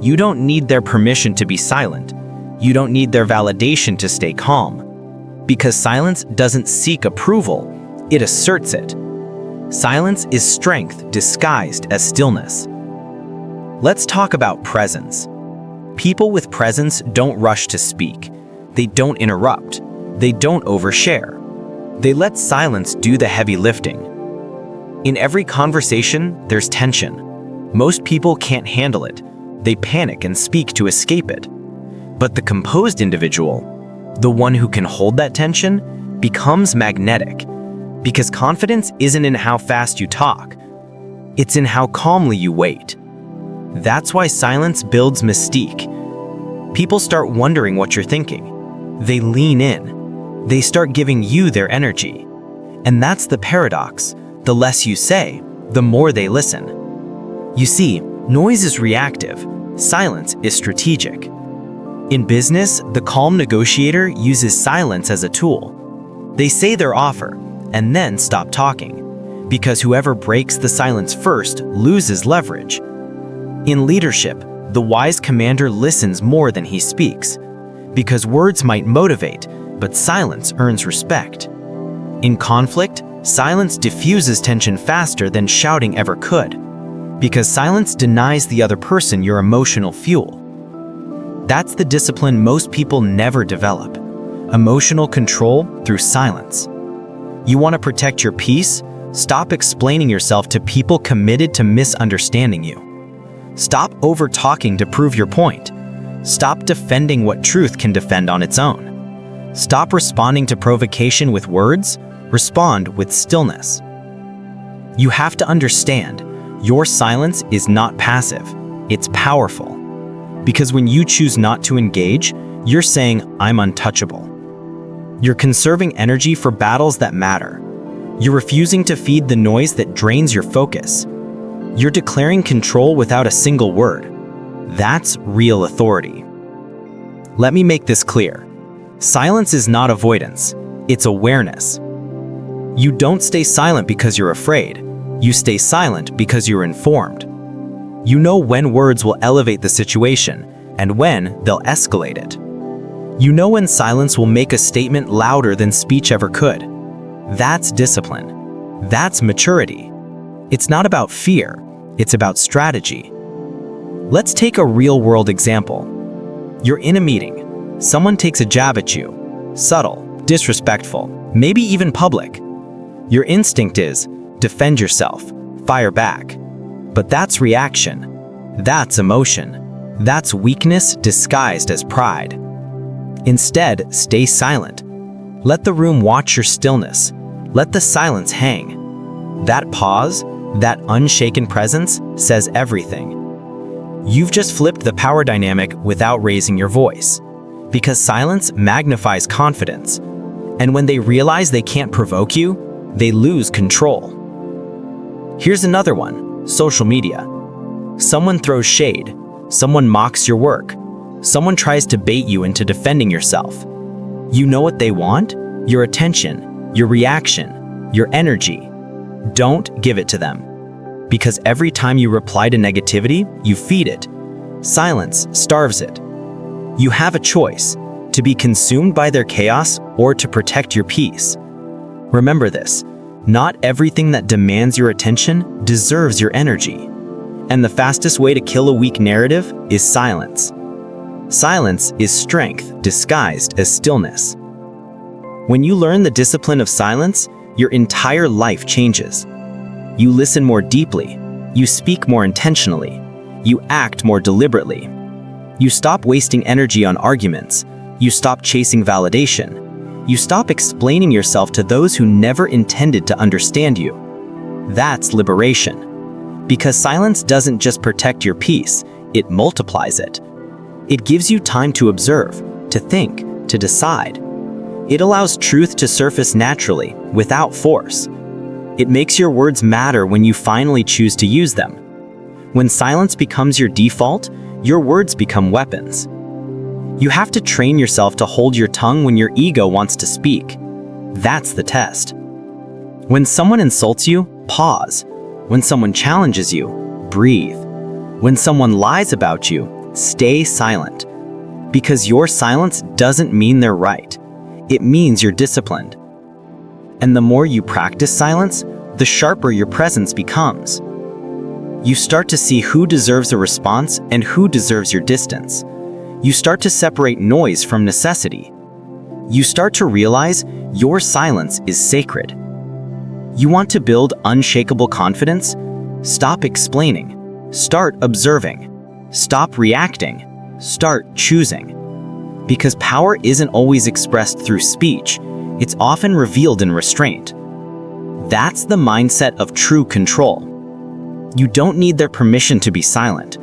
You don't need their permission to be silent. You don't need their validation to stay calm. Because silence doesn't seek approval, it asserts it. Silence is strength disguised as stillness. Let's talk about presence. People with presence don't rush to speak. They don't interrupt. They don't overshare. They let silence do the heavy lifting. In every conversation, there's tension. Most people can't handle it. They panic and speak to escape it. But the composed individual, the one who can hold that tension, becomes magnetic. Because confidence isn't in how fast you talk. It's in how calmly you wait. That's why silence builds mystique. People start wondering what you're thinking. They lean in. They start giving you their energy. And that's the paradox. The less you say, the more they listen. You see, noise is reactive. Silence is strategic. In business, the calm negotiator uses silence as a tool. They say their offer, and then stop talking, because whoever breaks the silence first loses leverage. In leadership, the wise commander listens more than he speaks, because words might motivate, but silence earns respect. In conflict, silence diffuses tension faster than shouting ever could, because silence denies the other person your emotional fuel. That's the discipline most people never develop: emotional control through silence. You want to protect your peace? Stop explaining yourself to people committed to misunderstanding you. Stop over-talking to prove your point. Stop defending what truth can defend on its own. Stop responding to provocation with words. Respond with stillness. You have to understand, your silence is not passive. It's powerful. Because when you choose not to engage, you're saying, I'm untouchable. You're conserving energy for battles that matter. You're refusing to feed the noise that drains your focus. You're declaring control without a single word. That's real authority. Let me make this clear. Silence is not avoidance. It's awareness. You don't stay silent because you're afraid. You stay silent because you're informed. You know when words will elevate the situation and when they'll escalate it. You know when silence will make a statement louder than speech ever could. That's discipline. That's maturity. It's not about fear. It's about strategy. Let's take a real-world example. You're in a meeting. Someone takes a jab at you. Subtle, disrespectful, maybe even public. Your instinct is, defend yourself, fire back. But that's reaction. That's emotion. That's weakness disguised as pride. Instead, stay silent. Let the room watch your stillness. Let the silence hang. That pause, that unshaken presence, says everything. You've just flipped the power dynamic without raising your voice. Because silence magnifies confidence. And when they realize they can't provoke you, they lose control. Here's another one: social media. Someone throws shade. Someone mocks your work. Someone tries to bait you into defending yourself. You know what they want? Your attention, your reaction, your energy. Don't give it to them. Because every time you reply to negativity, you feed it. Silence starves it. You have a choice: to be consumed by their chaos or to protect your peace. Remember this: not everything that demands your attention deserves your energy. And the fastest way to kill a weak narrative is silence. Silence is strength disguised as stillness. When you learn the discipline of silence, your entire life changes. You listen more deeply, you speak more intentionally, you act more deliberately. You stop wasting energy on arguments, you stop chasing validation, you stop explaining yourself to those who never intended to understand you. That's liberation. Because silence doesn't just protect your peace, it multiplies it. It gives you time to observe, to think, to decide. It allows truth to surface naturally, without force. It makes your words matter when you finally choose to use them. When silence becomes your default, your words become weapons. You have to train yourself to hold your tongue when your ego wants to speak. That's the test. When someone insults you, pause. When someone challenges you, breathe. When someone lies about you, stay silent. Because your silence doesn't mean they're right. It means you're disciplined. And the more you practice silence, the sharper your presence becomes. You start to see who deserves a response and who deserves your distance. You start to separate noise from necessity. You start to realize your silence is sacred. You want to build unshakable confidence? Stop explaining. Start observing. Stop reacting. Start choosing. Because power isn't always expressed through speech, it's often revealed in restraint. That's the mindset of true control. You don't need their permission to be silent.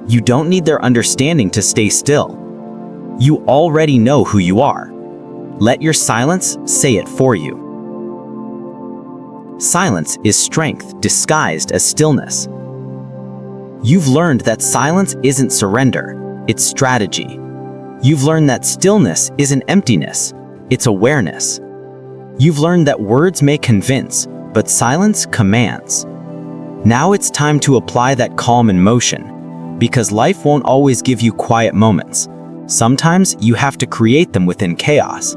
You don't need their understanding to stay still. You already know who you are. Let your silence say it for you. Silence is strength disguised as stillness. You've learned that silence isn't surrender, it's strategy. You've learned that stillness isn't emptiness, it's awareness. You've learned that words may convince, but silence commands. Now it's time to apply that calm in motion, because life won't always give you quiet moments. Sometimes you have to create them within chaos.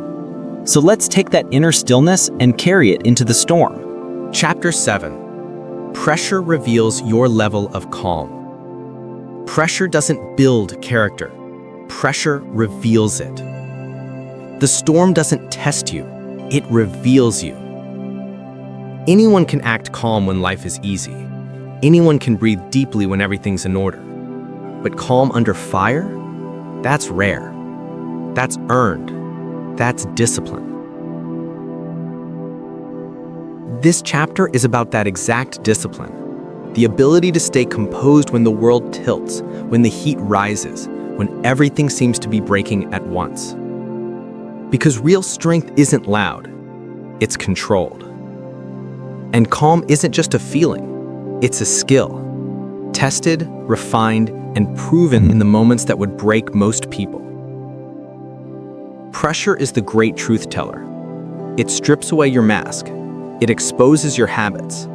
So let's take that inner stillness and carry it into the storm. Chapter 7. Pressure reveals your level of calm. Pressure doesn't build character. Pressure reveals it. The storm doesn't test you, it reveals you. Anyone can act calm when life is easy. Anyone can breathe deeply when everything's in order. But calm under fire? That's rare. That's earned. That's discipline. This chapter is about that exact discipline. The ability to stay composed when the world tilts, when the heat rises, when everything seems to be breaking at once. Because real strength isn't loud, it's controlled. And calm isn't just a feeling, it's a skill. Tested, refined, and proven in the moments that would break most people. Pressure is the great truth teller. It strips away your mask. It exposes your habits.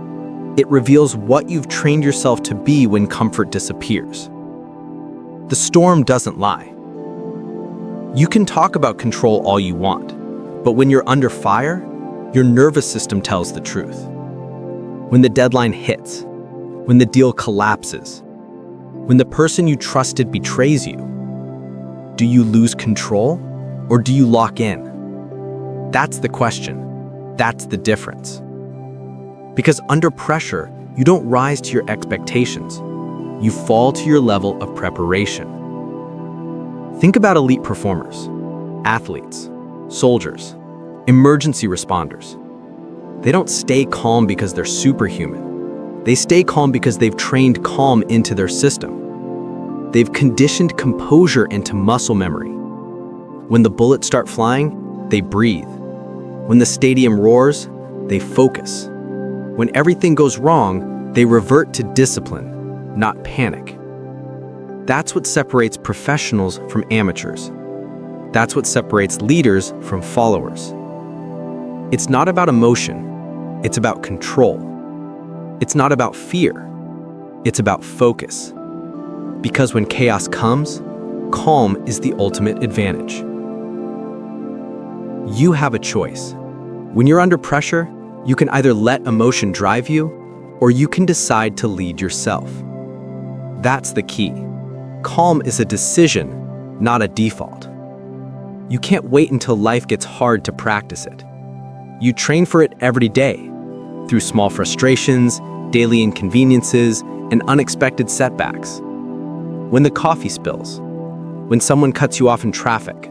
It reveals what you've trained yourself to be when comfort disappears. The storm doesn't lie. You can talk about control all you want, but when you're under fire, your nervous system tells the truth. When the deadline hits, when the deal collapses, when the person you trusted betrays you, do you lose control or do you lock in? That's the question. That's the difference. Because under pressure, you don't rise to your expectations. You fall to your level of preparation. Think about elite performers, athletes, soldiers, emergency responders. They don't stay calm because they're superhuman. They stay calm because they've trained calm into their system. They've conditioned composure into muscle memory. When the bullets start flying, they breathe. When the stadium roars, they focus. When everything goes wrong, they revert to discipline, not panic. That's what separates professionals from amateurs. That's what separates leaders from followers. It's not about emotion, it's about control. It's not about fear, it's about focus. Because when chaos comes, calm is the ultimate advantage. You have a choice. When you're under pressure, you can either let emotion drive you, or you can decide to lead yourself. That's the key. Calm is a decision, not a default. You can't wait until life gets hard to practice it. You train for it every day, through small frustrations, daily inconveniences, and unexpected setbacks. When the coffee spills, when someone cuts you off in traffic,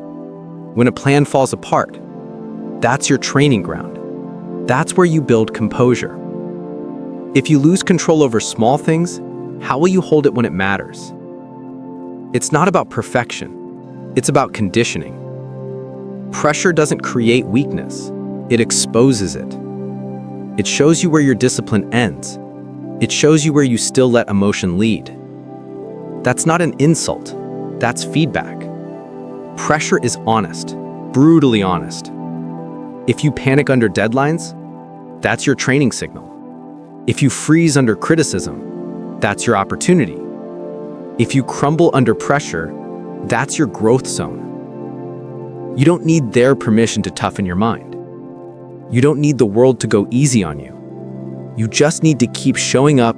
when a plan falls apart, that's your training ground. That's where you build composure. If you lose control over small things, how will you hold it when it matters? It's not about perfection. It's about conditioning. Pressure doesn't create weakness. It exposes it. It shows you where your discipline ends. It shows you where you still let emotion lead. That's not an insult. That's feedback. Pressure is honest, brutally honest. If you panic under deadlines, that's your training signal. If you freeze under criticism, that's your opportunity. If you crumble under pressure, that's your growth zone. You don't need their permission to toughen your mind. You don't need the world to go easy on you. You just need to keep showing up,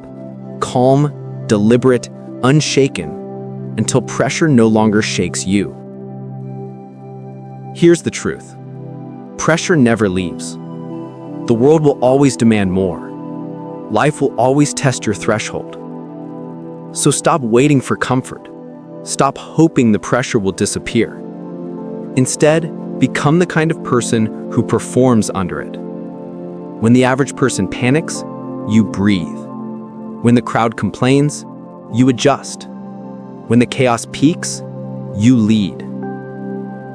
calm, deliberate, unshaken, until pressure no longer shakes you. Here's the truth. Pressure never leaves. The world will always demand more. Life will always test your threshold. So stop waiting for comfort. Stop hoping the pressure will disappear. Instead, become the kind of person who performs under it. When the average person panics, you breathe. When the crowd complains, you adjust. When the chaos peaks, you lead.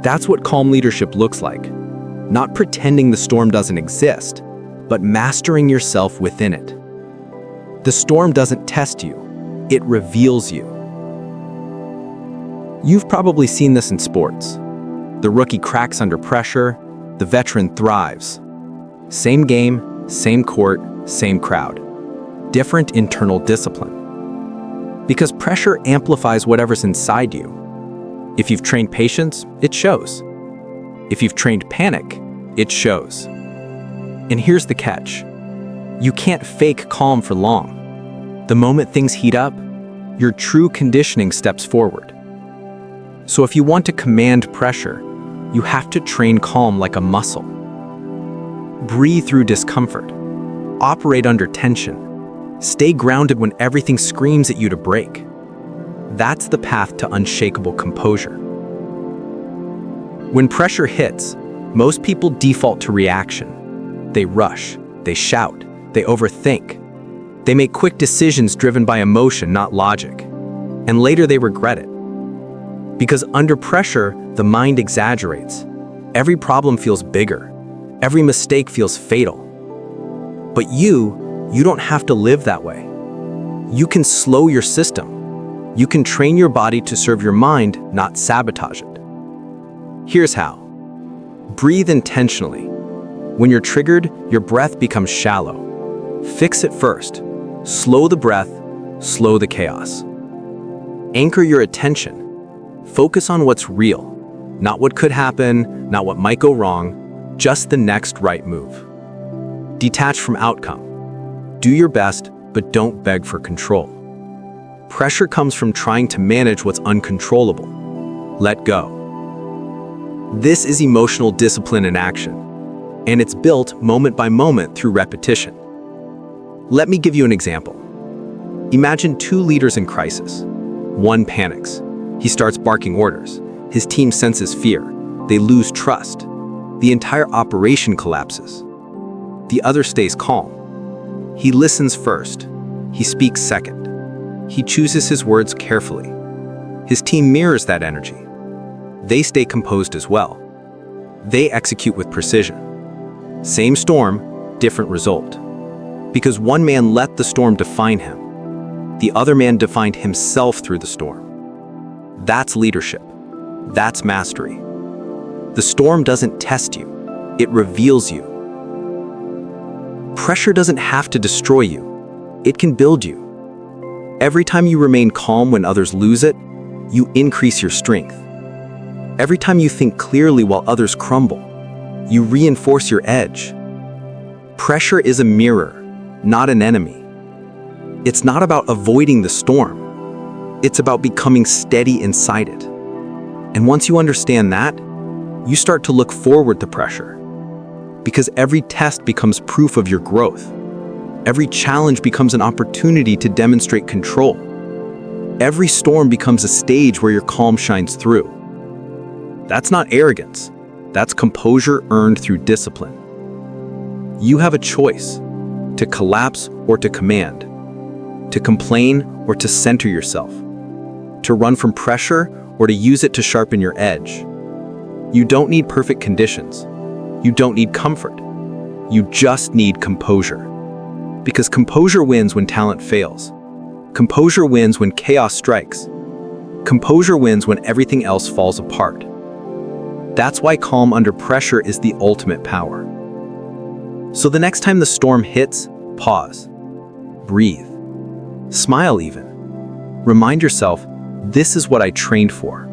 That's what calm leadership looks like. Not pretending the storm doesn't exist, but mastering yourself within it. The storm doesn't test you, it reveals you. You've probably seen this in sports. The rookie cracks under pressure, the veteran thrives. Same game, same court, same crowd. Different internal discipline. Because pressure amplifies whatever's inside you. If you've trained patience, it shows. If you've trained panic, it shows. And here's the catch. You can't fake calm for long. The moment things heat up, your true conditioning steps forward. So if you want to command pressure, you have to train calm like a muscle. Breathe through discomfort. Operate under tension. Stay grounded when everything screams at you to break. That's the path to unshakable composure. When pressure hits, most people default to reaction. They rush, they shout, they overthink. They make quick decisions driven by emotion, not logic. And later they regret it. Because under pressure, the mind exaggerates. Every problem feels bigger. Every mistake feels fatal. But you don't have to live that way. You can slow your system. You can train your body to serve your mind, not sabotage it. Here's how. Breathe intentionally. When you're triggered, your breath becomes shallow. Fix it first. Slow the breath, slow the chaos. Anchor your attention. Focus on what's real, not what could happen, not what might go wrong, just the next right move. Detach from outcome. Do your best, but don't beg for control. Pressure comes from trying to manage what's uncontrollable. Let go. This is emotional discipline in action, and it's built moment by moment through repetition. Let me give you an example. Imagine two leaders in crisis. One panics. He starts barking orders. His team senses fear. They lose trust. The entire operation collapses. The other stays calm. He listens first. He speaks second. He chooses his words carefully. His team mirrors that energy. They stay composed as well. They execute with precision. Same storm, different result. Because one man let the storm define him. The other man defined himself through the storm. That's leadership. That's mastery. The storm doesn't test you. It reveals you. Pressure doesn't have to destroy you. It can build you. Every time you remain calm when others lose it, you increase your strength. Every time you think clearly while others crumble, you reinforce your edge. Pressure is a mirror, not an enemy. It's not about avoiding the storm. It's about becoming steady inside it. And once you understand that, you start to look forward to pressure. Because every test becomes proof of your growth. Every challenge becomes an opportunity to demonstrate control. Every storm becomes a stage where your calm shines through. That's not arrogance. That's composure earned through discipline. You have a choice: to collapse or to command, to complain or to center yourself, to run from pressure or to use it to sharpen your edge. You don't need perfect conditions. You don't need comfort. You just need composure. Because composure wins when talent fails. Composure wins when chaos strikes. Composure wins when everything else falls apart. That's why calm under pressure is the ultimate power. So the next time the storm hits, pause. Breathe. Smile even. Remind yourself, this is what I trained for.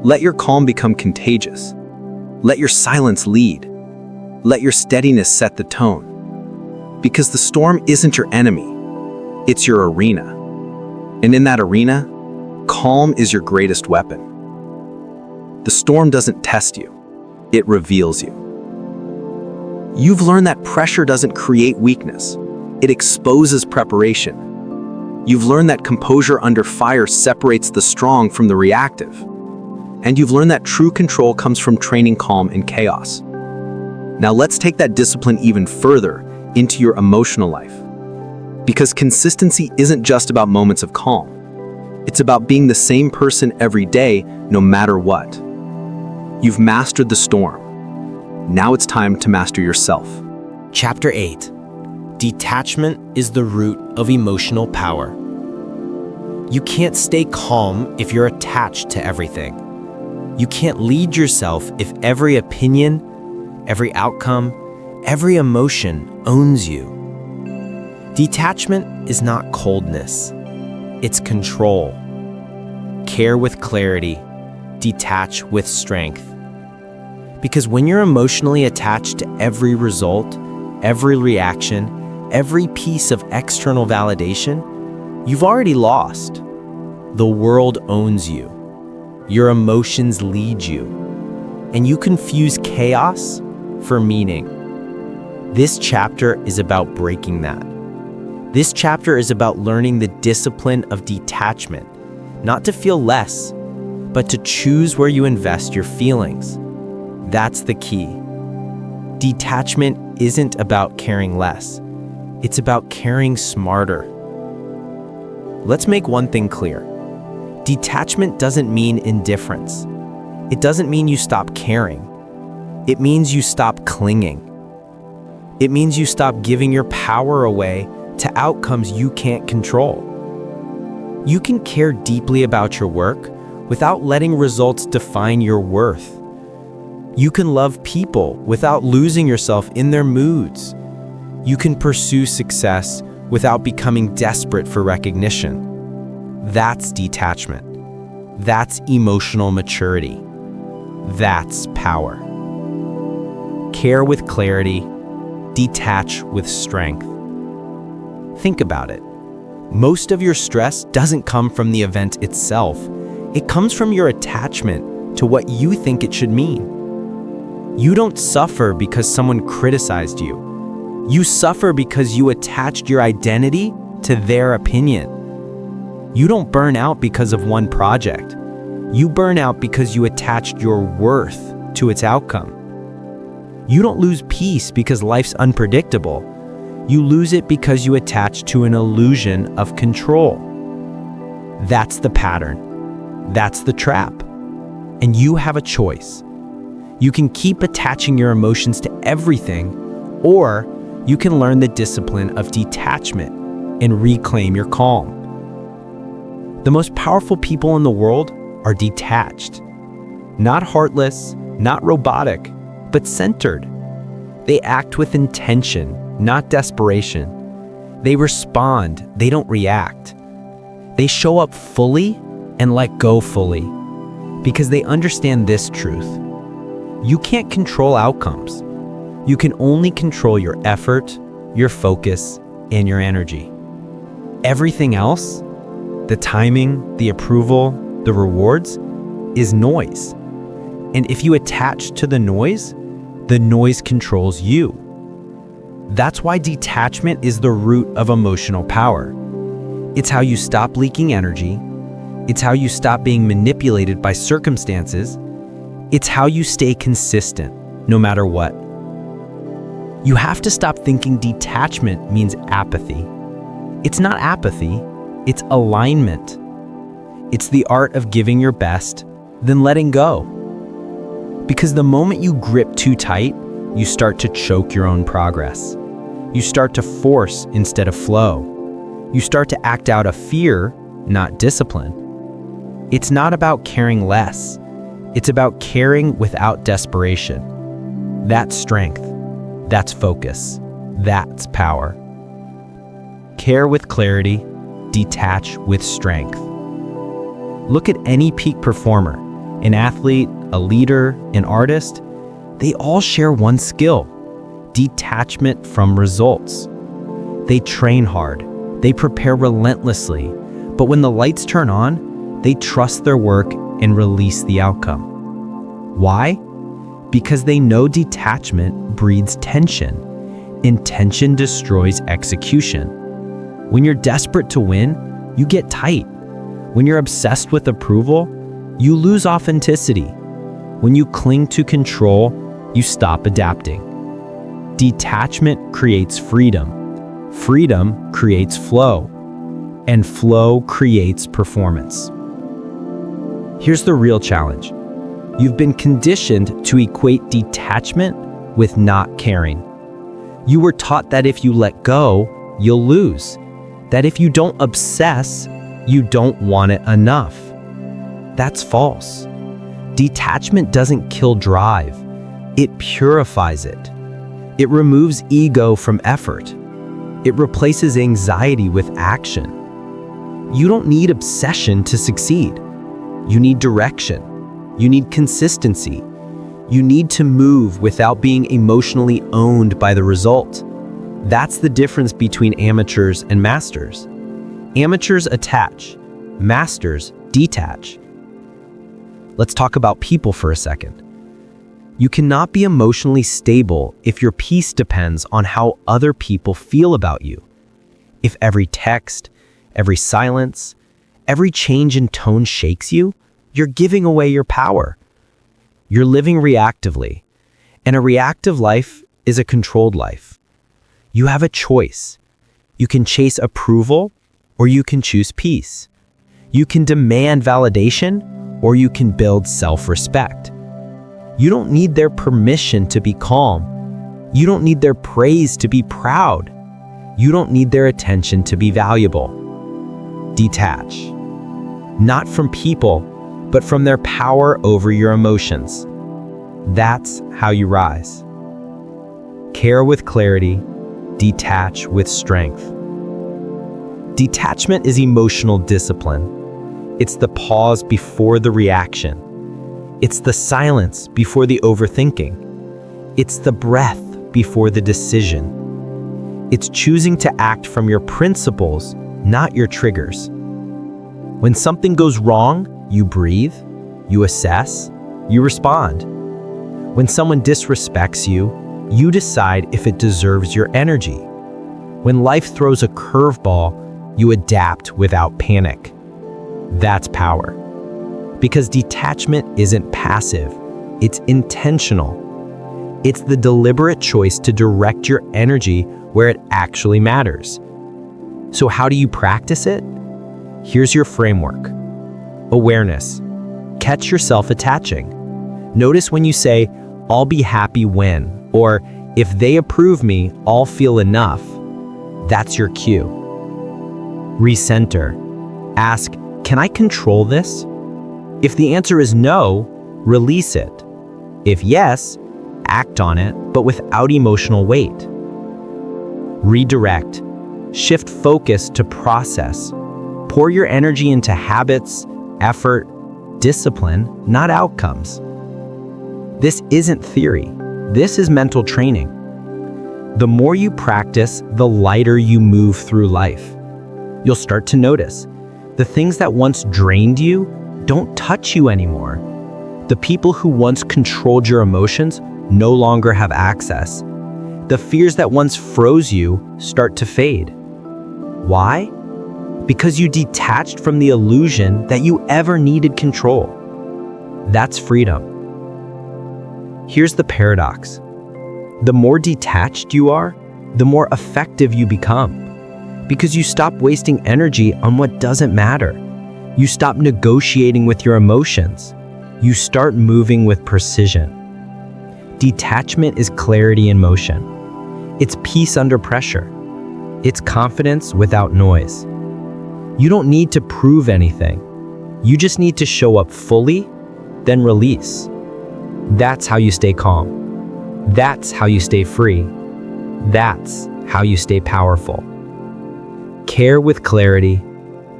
Let your calm become contagious. Let your silence lead. Let your steadiness set the tone. Because the storm isn't your enemy. It's your arena. And in that arena, calm is your greatest weapon. The storm doesn't test you. It reveals you. You've learned that pressure doesn't create weakness. It exposes preparation. You've learned that composure under fire separates the strong from the reactive. And you've learned that true control comes from training calm in chaos. Now let's take that discipline even further into your emotional life. Because consistency isn't just about moments of calm. It's about being the same person every day, no matter what. You've mastered the storm. Now it's time to master yourself. Chapter 8. Detachment is the root of emotional power. You can't stay calm if you're attached to everything. You can't lead yourself if every opinion, every outcome, every emotion owns you. Detachment is not coldness. It's control. Care with clarity. Detach with strength. Because when you're emotionally attached to every result, every reaction, every piece of external validation, you've already lost. The world owns you. Your emotions lead you. And you confuse chaos for meaning. This chapter is about breaking that. This chapter is about learning the discipline of detachment, not to feel less, but to choose where you invest your feelings. That's the key. Detachment isn't about caring less. It's about caring smarter. Let's make one thing clear. Detachment doesn't mean indifference. It doesn't mean you stop caring. It means you stop clinging. It means you stop giving your power away to outcomes you can't control. You can care deeply about your work without letting results define your worth. You can love people without losing yourself in their moods. You can pursue success without becoming desperate for recognition. That's detachment. That's emotional maturity. That's power. Care with clarity. Detach with strength. Think about it. Most of your stress doesn't come from the event itself. It comes from your attachment to what you think it should mean. You don't suffer because someone criticized you. You suffer because you attached your identity to their opinion. You don't burn out because of one project. You burn out because you attached your worth to its outcome. You don't lose peace because life's unpredictable. You lose it because you attach to an illusion of control. That's the pattern. That's the trap. And you have a choice. You can keep attaching your emotions to everything, or you can learn the discipline of detachment and reclaim your calm. The most powerful people in the world are detached. Not heartless, not robotic, but centered. They act with intention, not desperation. They respond, they don't react. They show up fully and let go fully because they understand this truth. You can't control outcomes. You can only control your effort, your focus, and your energy. Everything else, the timing, the approval, the rewards, is noise. And if you attach to the The noise controls you. That's why detachment is the root of emotional power. It's how you stop leaking energy. It's how you stop being manipulated by circumstances. It's how you stay consistent, no matter what. You have to stop thinking detachment means apathy. It's not apathy, it's alignment. It's the art of giving your best, then letting go. Because the moment you grip too tight, you start to choke your own progress. You start to force instead of flow. You start to act out of fear, not discipline. It's not about caring less. It's about caring without desperation. That's strength. That's focus. That's power. Care with clarity, detach with strength. Look at any peak performer, an athlete, a leader, an artist. They all share one skill: detachment from results. They train hard, they prepare relentlessly, but when the lights turn on, they trust their work and release the outcome. Why? Because they know detachment breeds tension, and tension destroys execution. When you're desperate to win, you get tight. When you're obsessed with approval, you lose authenticity. When you cling to control, you stop adapting. Detachment creates freedom. Freedom creates flow. And flow creates performance. Here's the real challenge. You've been conditioned to equate detachment with not caring. You were taught that if you let go, you'll lose. That if you don't obsess, you don't want it enough. That's false. Detachment doesn't kill drive. It purifies it. It removes ego from effort. It replaces anxiety with action. You don't need obsession to succeed. You need direction. You need consistency. You need to move without being emotionally owned by the result. That's the difference between amateurs and masters. Amateurs attach. Masters detach. Let's talk about people for a second. You cannot be emotionally stable if your peace depends on how other people feel about you. If every text, every silence, every change in tone shakes you, you're giving away your power. You're living reactively, and a reactive life is a controlled life. You have a choice. You can chase approval, or you can choose peace. You can demand validation, or you can build self-respect. You don't need their permission to be calm. You don't need their praise to be proud. You don't need their attention to be valuable. Detach. Not from people, but from their power over your emotions. That's how you rise. Care with clarity, detach with strength. Detachment is emotional discipline. It's the pause before the reaction. It's the silence before the overthinking. It's the breath before the decision. It's choosing to act from your principles, not your triggers. When something goes wrong, you breathe, you assess, you respond. When someone disrespects you, you decide if it deserves your energy. When life throws a curveball, you adapt without panic. That's power. Because detachment isn't passive, it's intentional. It's the deliberate choice to direct your energy where it actually matters. So how do you practice it? Here's your framework. Awareness. Catch yourself attaching. Notice when you say, "I'll be happy when," or "if they approve me, I'll feel enough." That's your cue. Recenter. Ask, "Can I control this?" If the answer is no, release it. If yes, act on it, but without emotional weight. Redirect. Shift focus to process. Pour your energy into habits, effort, discipline, not outcomes. This isn't theory. This is mental training. The more you practice, the lighter you move through life. You'll start to notice the things that once drained you don't touch you anymore. The people who once controlled your emotions no longer have access. The fears that once froze you start to fade. Why? Because you detached from the illusion that you ever needed control. That's freedom. Here's the paradox. The more detached you are, the more effective you become. Because you stop wasting energy on what doesn't matter. You stop negotiating with your emotions. You start moving with precision. Detachment is clarity in motion. It's peace under pressure. It's confidence without noise. You don't need to prove anything. You just need to show up fully, then release. That's how you stay calm. That's how you stay free. That's how you stay powerful. Care with clarity,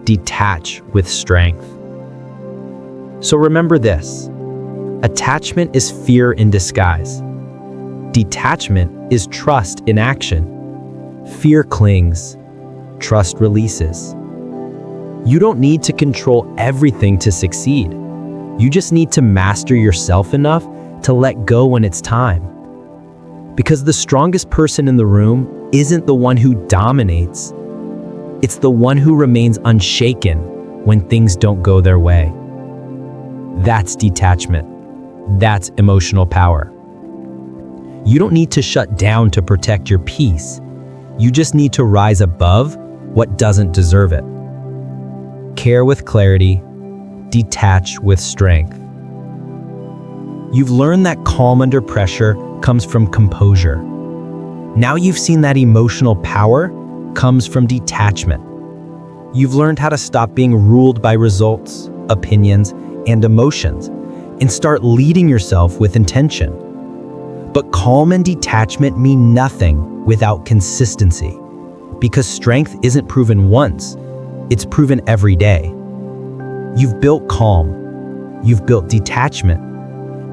detach with strength. So remember this: attachment is fear in disguise. Detachment is trust in action. Fear clings, trust releases. You don't need to control everything to succeed. You just need to master yourself enough to let go when it's time. Because the strongest person in the room isn't the one who dominates. It's the one who remains unshaken when things don't go their way. That's detachment. That's emotional power. You don't need to shut down to protect your peace. You just need to rise above what doesn't deserve it. Care with clarity, detach with strength. You've learned that calm under pressure comes from composure. Now you've seen that emotional power comes from detachment. You've learned how to stop being ruled by results, opinions, and emotions, and start leading yourself with intention. But calm and detachment mean nothing without consistency, because strength isn't proven once, it's proven every day. You've built calm, you've built detachment.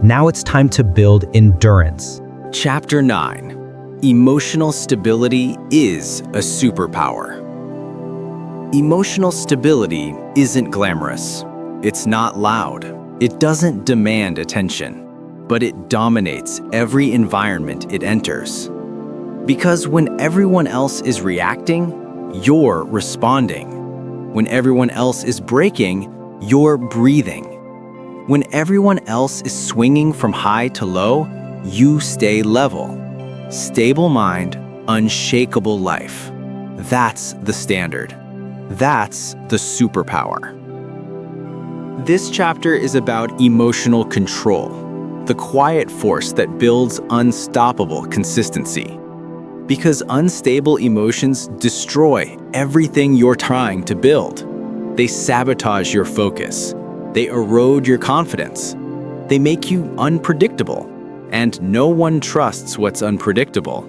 Now it's time to build endurance. Chapter 9. Emotional stability is a superpower. Emotional stability isn't glamorous. It's not loud. It doesn't demand attention, but it dominates every environment it enters. Because when everyone else is reacting, you're responding. When everyone else is breaking, you're breathing. When everyone else is swinging from high to low, you stay level. Stable mind, unshakable life. That's the standard. That's the superpower. This chapter is about emotional control, the quiet force that builds unstoppable consistency. Because unstable emotions destroy everything you're trying to build. They sabotage your focus. They erode your confidence. They make you unpredictable. And no one trusts what's unpredictable.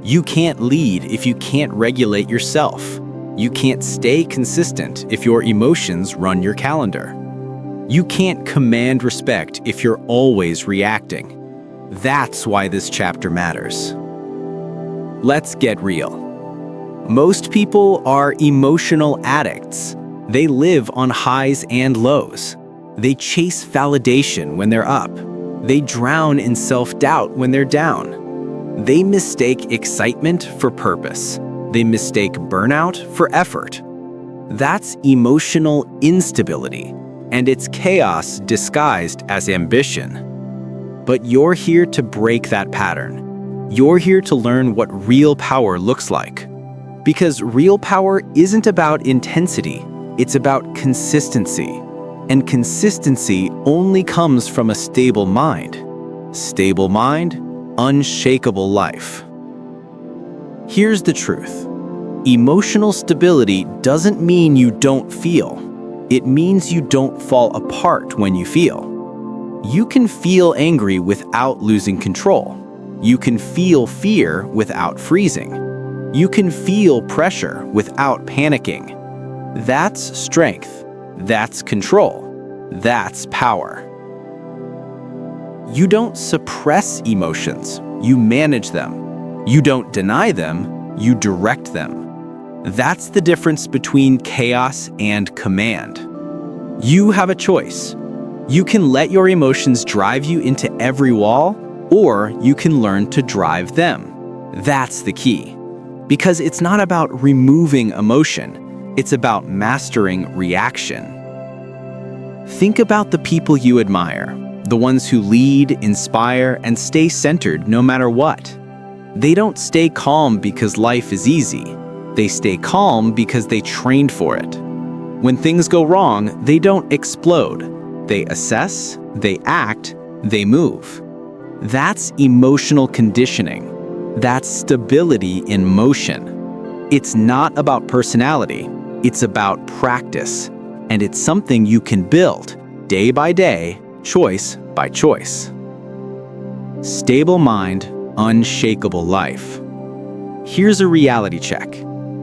You can't lead if you can't regulate yourself. You can't stay consistent if your emotions run your calendar. You can't command respect if you're always reacting. That's why this chapter matters. Let's get real. Most people are emotional addicts. They live on highs and lows. They chase validation when they're up. They drown in self-doubt when they're down. They mistake excitement for purpose. They mistake burnout for effort. That's emotional instability, and it's chaos disguised as ambition. But you're here to break that pattern. You're here to learn what real power looks like. Because real power isn't about intensity, it's about consistency. And consistency only comes from a stable mind. Stable mind, unshakable life. Here's the truth. Emotional stability doesn't mean you don't feel. It means you don't fall apart when you feel. You can feel angry without losing control. You can feel fear without freezing. You can feel pressure without panicking. That's strength. That's control. That's power. You don't suppress emotions. You manage them. You don't deny them. You direct them. That's the difference between chaos and command. You have a choice. You can let your emotions drive you into every wall, or you can learn to drive them. That's the key. Because it's not about removing emotion, it's about mastering reaction. Think about the people you admire, the ones who lead, inspire, and stay centered no matter what. They don't stay calm because life is easy. They stay calm because they trained for it. When things go wrong, they don't explode. They assess, they act, they move. That's emotional conditioning. That's stability in motion. It's not about personality, it's about practice. And it's something you can build day by day, choice by choice. Stable mind, unshakable life. Here's a reality check.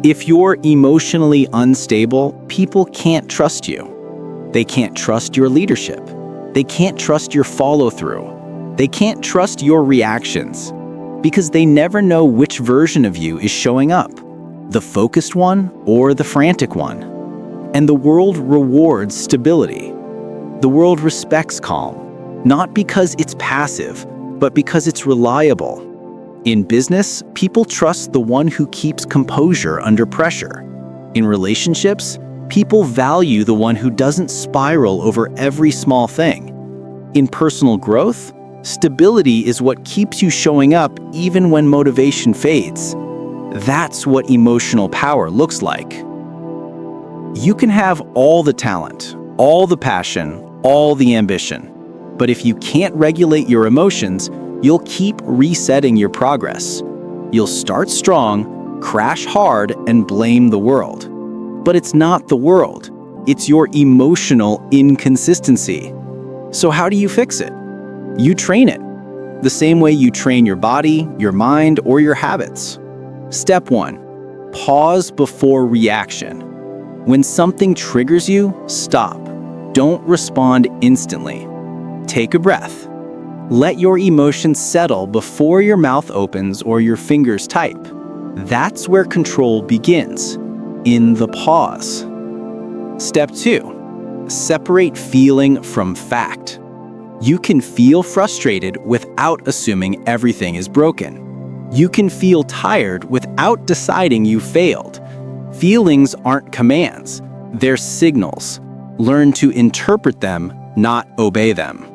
If you're emotionally unstable, people can't trust you. They can't trust your leadership. They can't trust your follow-through. They can't trust your reactions because they never know which version of you is showing up, the focused one or the frantic one. And the world rewards stability. The world respects calm, not because it's passive, but because it's reliable. In business, people trust the one who keeps composure under pressure. In relationships, people value the one who doesn't spiral over every small thing. In personal growth, stability is what keeps you showing up even when motivation fades. That's what emotional power looks like. You can have all the talent, all the passion, all the ambition. But if you can't regulate your emotions, you'll keep resetting your progress. You'll start strong, crash hard, and blame the world. But it's not the world. It's your emotional inconsistency. So how do you fix it? You train it. The same way you train your body, your mind, or your habits. Step 1. Pause before reaction. When something triggers you, stop. Don't respond instantly. Take a breath. Let your emotions settle before your mouth opens or your fingers type. That's where control begins, in the pause. Step 2. Separate feeling from fact. You can feel frustrated without assuming everything is broken. You can feel tired without deciding you failed. Feelings aren't commands, they're signals. Learn to interpret them, not obey them.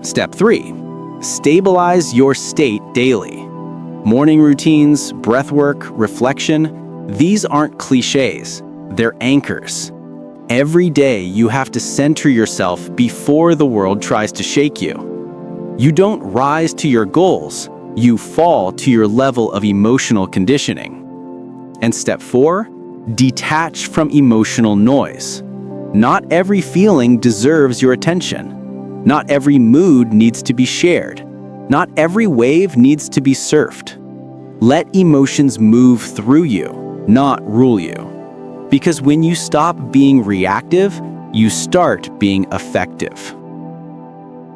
Step 3. Stabilize your state daily. Morning routines, breathwork, reflection, these aren't cliches, they're anchors. Every day you have to center yourself before the world tries to shake you. You don't rise to your goals, you fall to your level of emotional conditioning. And step 4, detach from emotional noise. Not every feeling deserves your attention. Not every mood needs to be shared. Not every wave needs to be surfed. Let emotions move through you, not rule you. Because when you stop being reactive, you start being effective.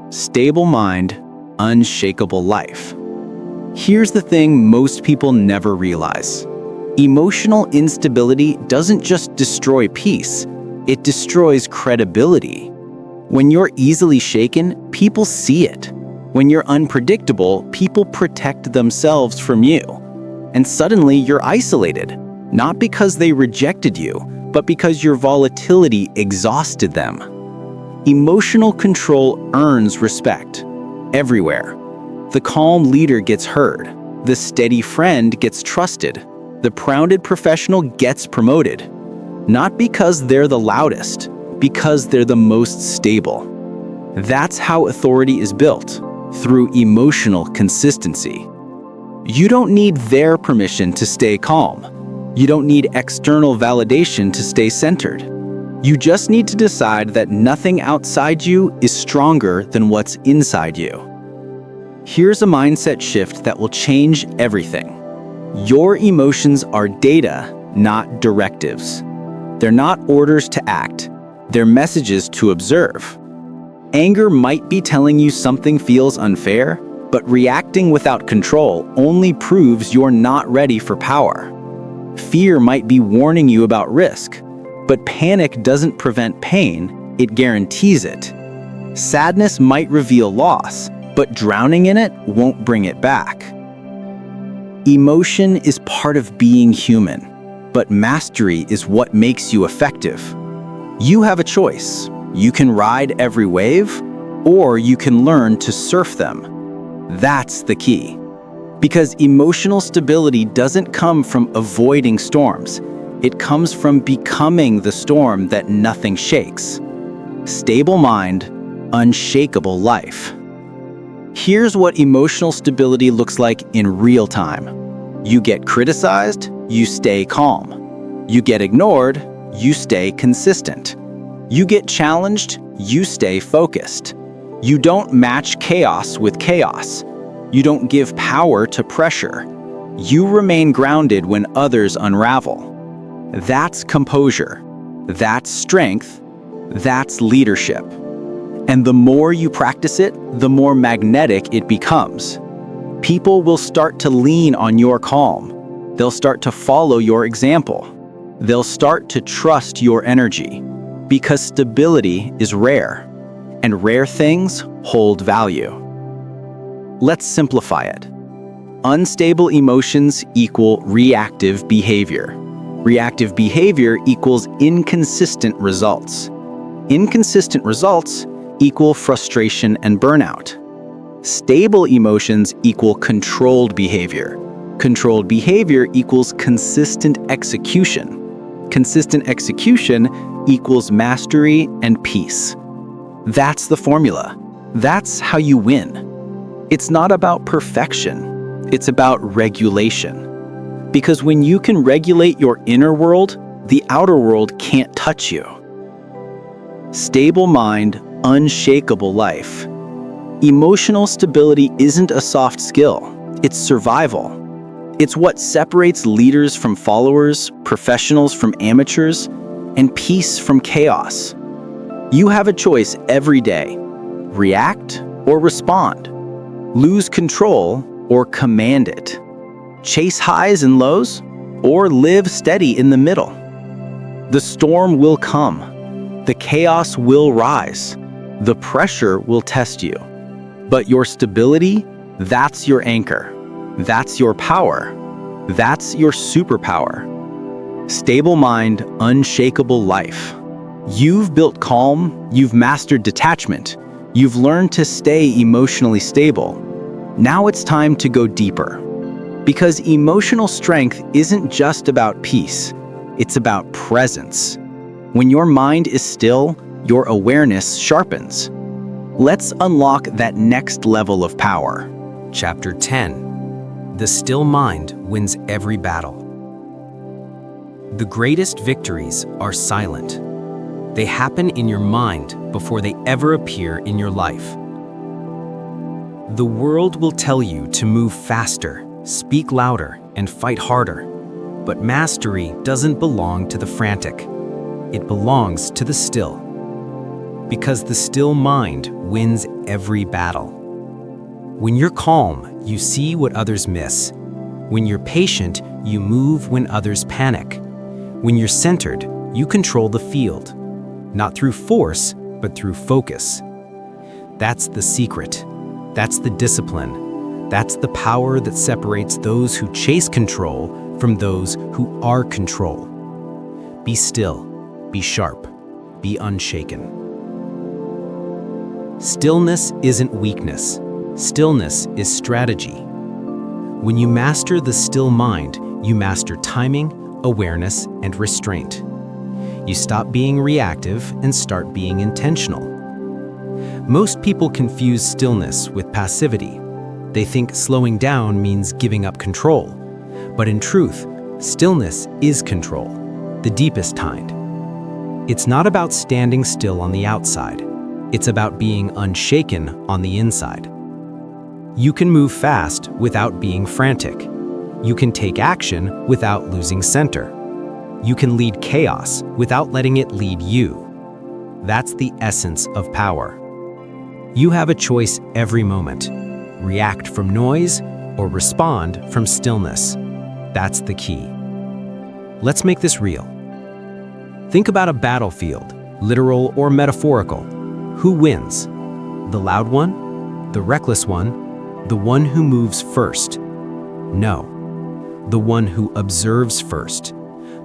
Stable mind, unshakable life. Here's the thing most people never realize. Emotional instability doesn't just destroy peace, it destroys credibility. When you're easily shaken, people see it. When you're unpredictable, people protect themselves from you. And suddenly you're isolated, not because they rejected you, but because your volatility exhausted them. Emotional control earns respect everywhere. The calm leader gets heard. The steady friend gets trusted. The grounded professional gets promoted. Not because they're the loudest, because they're the most stable. That's how authority is built, through emotional consistency. You don't need their permission to stay calm. You don't need external validation to stay centered. You just need to decide that nothing outside you is stronger than what's inside you. Here's a mindset shift that will change everything. Your emotions are data, not directives. They're not orders to act. They're messages to observe. Anger might be telling you something feels unfair, but reacting without control only proves you're not ready for power. Fear might be warning you about risk, but panic doesn't prevent pain, it guarantees it. Sadness might reveal loss, but drowning in it won't bring it back. Emotion is part of being human, but mastery is what makes you effective. You have a choice. You can ride every wave, or you can learn to surf them. That's the key. Because emotional stability doesn't come from avoiding storms. It comes from becoming the storm that nothing shakes. Stable mind, unshakable life. Here's what emotional stability looks like in real time. You get criticized, you stay calm. You get ignored, you stay consistent. You get challenged, you stay focused. You don't match chaos with chaos. You don't give power to pressure. You remain grounded when others unravel. That's composure. That's strength. That's leadership. And the more you practice it, the more magnetic it becomes. People will start to lean on your calm. They'll start to follow your example. They'll start to trust your energy. Because stability is rare, and rare things hold value. Let's simplify it. Unstable emotions equal reactive behavior. Reactive behavior equals inconsistent results. Inconsistent results equal frustration and burnout. Stable emotions equal controlled behavior. Controlled behavior equals consistent execution. Consistent execution equals mastery and peace. That's the formula. That's how you win. It's not about perfection. It's about regulation. Because when you can regulate your inner world, the outer world can't touch you. Stable mind, unshakable life. Emotional stability isn't a soft skill. It's survival. It's what separates leaders from followers, professionals from amateurs, and peace from chaos. You have a choice every day. React or respond. Lose control or command it. Chase highs and lows or live steady in the middle. The storm will come. The chaos will rise. The pressure will test you. But your stability, that's your anchor. That's your power. That's your superpower. Stable mind, unshakable life. You've built calm, you've mastered detachment, you've learned to stay emotionally stable. Now it's time to go deeper. Because emotional strength isn't just about peace, it's about presence. When your mind is still, your awareness sharpens. Let's unlock that next level of power. Chapter 10. The still mind wins every battle. The greatest victories are silent. They happen in your mind before they ever appear in your life. The world will tell you to move faster, speak louder, and fight harder. But mastery doesn't belong to the frantic. It belongs to the still. Because the still mind wins every battle. When you're calm, you see what others miss. When you're patient, you move when others panic. When you're centered, you control the field. Not through force, but through focus. That's the secret. That's the discipline. That's the power that separates those who chase control from those who are control. Be still, be sharp, be unshaken. Stillness isn't weakness. Stillness is strategy. When you master the still mind, you master timing, awareness, and restraint. You stop being reactive and start being intentional. Most people confuse stillness with passivity. They think slowing down means giving up control. But in truth, stillness is control, the deepest kind. It's not about standing still on the outside. It's about being unshaken on the inside. You can move fast without being frantic. You can take action without losing center. You can lead chaos without letting it lead you. That's the essence of power. You have a choice every moment. React from noise or respond from stillness. That's the key. Let's make this real. Think about a battlefield, literal or metaphorical. Who wins? The loud one The reckless one, the one who moves first. No, the one who observes first,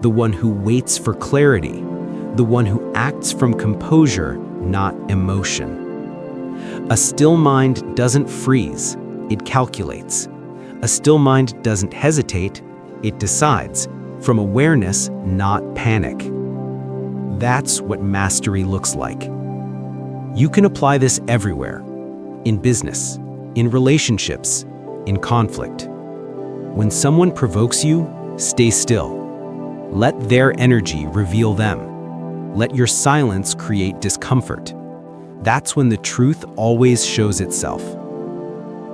the one who waits for clarity, the one who acts from composure, not emotion. A still mind doesn't freeze, it calculates. A still mind doesn't hesitate, it decides, from awareness, not panic. That's what mastery looks like. You can apply this everywhere, in business, in relationships, in conflict. When someone provokes you, stay still. Let their energy reveal them. Let your silence create discomfort. That's when the truth always shows itself.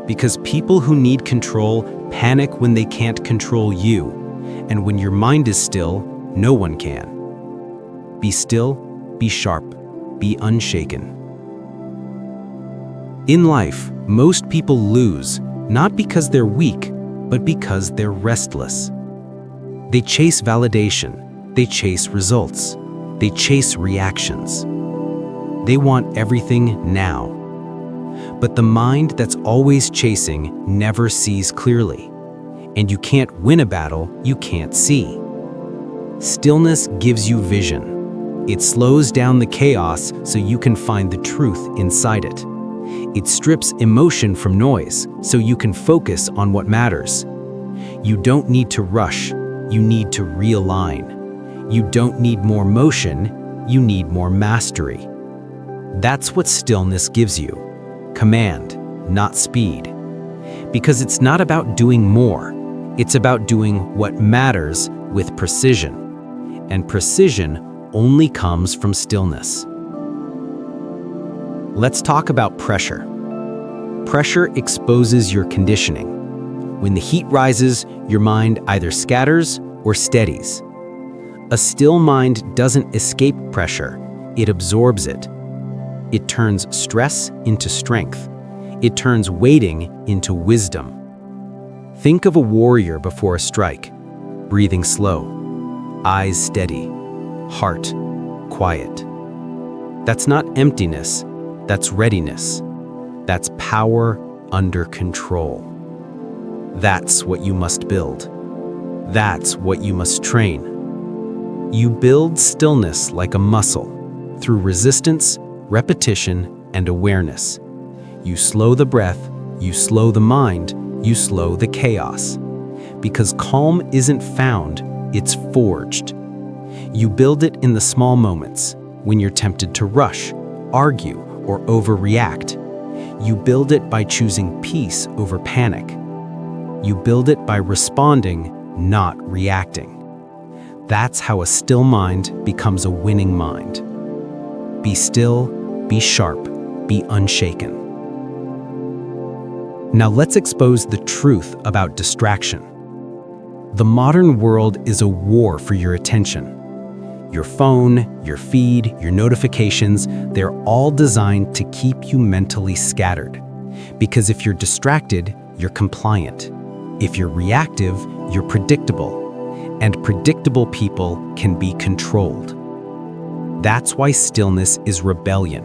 Because people who need control panic when they can't control you, and when your mind is still, no one can. Be still, be sharp, be unshaken. In life, most people lose, not because they're weak, but because they're restless. They chase validation, they chase results, they chase reactions. They want everything now. But the mind that's always chasing never sees clearly. And you can't win a battle you can't see. Stillness gives you vision. It slows down the chaos so you can find the truth inside it. It strips emotion from noise so you can focus on what matters. You don't need to rush, you need to realign. You don't need more motion, you need more mastery. That's what stillness gives you. Command, not speed. Because it's not about doing more, it's about doing what matters with precision. And precision only comes from stillness. Let's talk about pressure. Pressure exposes your conditioning. When the heat rises, your mind either scatters or steadies. A still mind doesn't escape pressure, it absorbs it. It turns stress into strength. It turns waiting into wisdom. Think of a warrior before a strike, breathing slow, eyes steady, heart quiet. That's not emptiness, that's readiness. That's power under control. That's what you must build. That's what you must train. You build stillness like a muscle, through resistance, repetition, and awareness. You slow the breath, you slow the mind, you slow the chaos. Because calm isn't found, it's forged. You build it in the small moments, when you're tempted to rush, argue, or overreact. You build it by choosing peace over panic. You build it by responding, not reacting. That's how a still mind becomes a winning mind. Be still, be sharp, be unshaken. Now let's expose the truth about distraction. The modern world is a war for your attention. Your phone, your feed, your notifications, they're all designed to keep you mentally scattered. Because if you're distracted, you're compliant. If you're reactive, you're predictable. And predictable people can be controlled. That's why stillness is rebellion.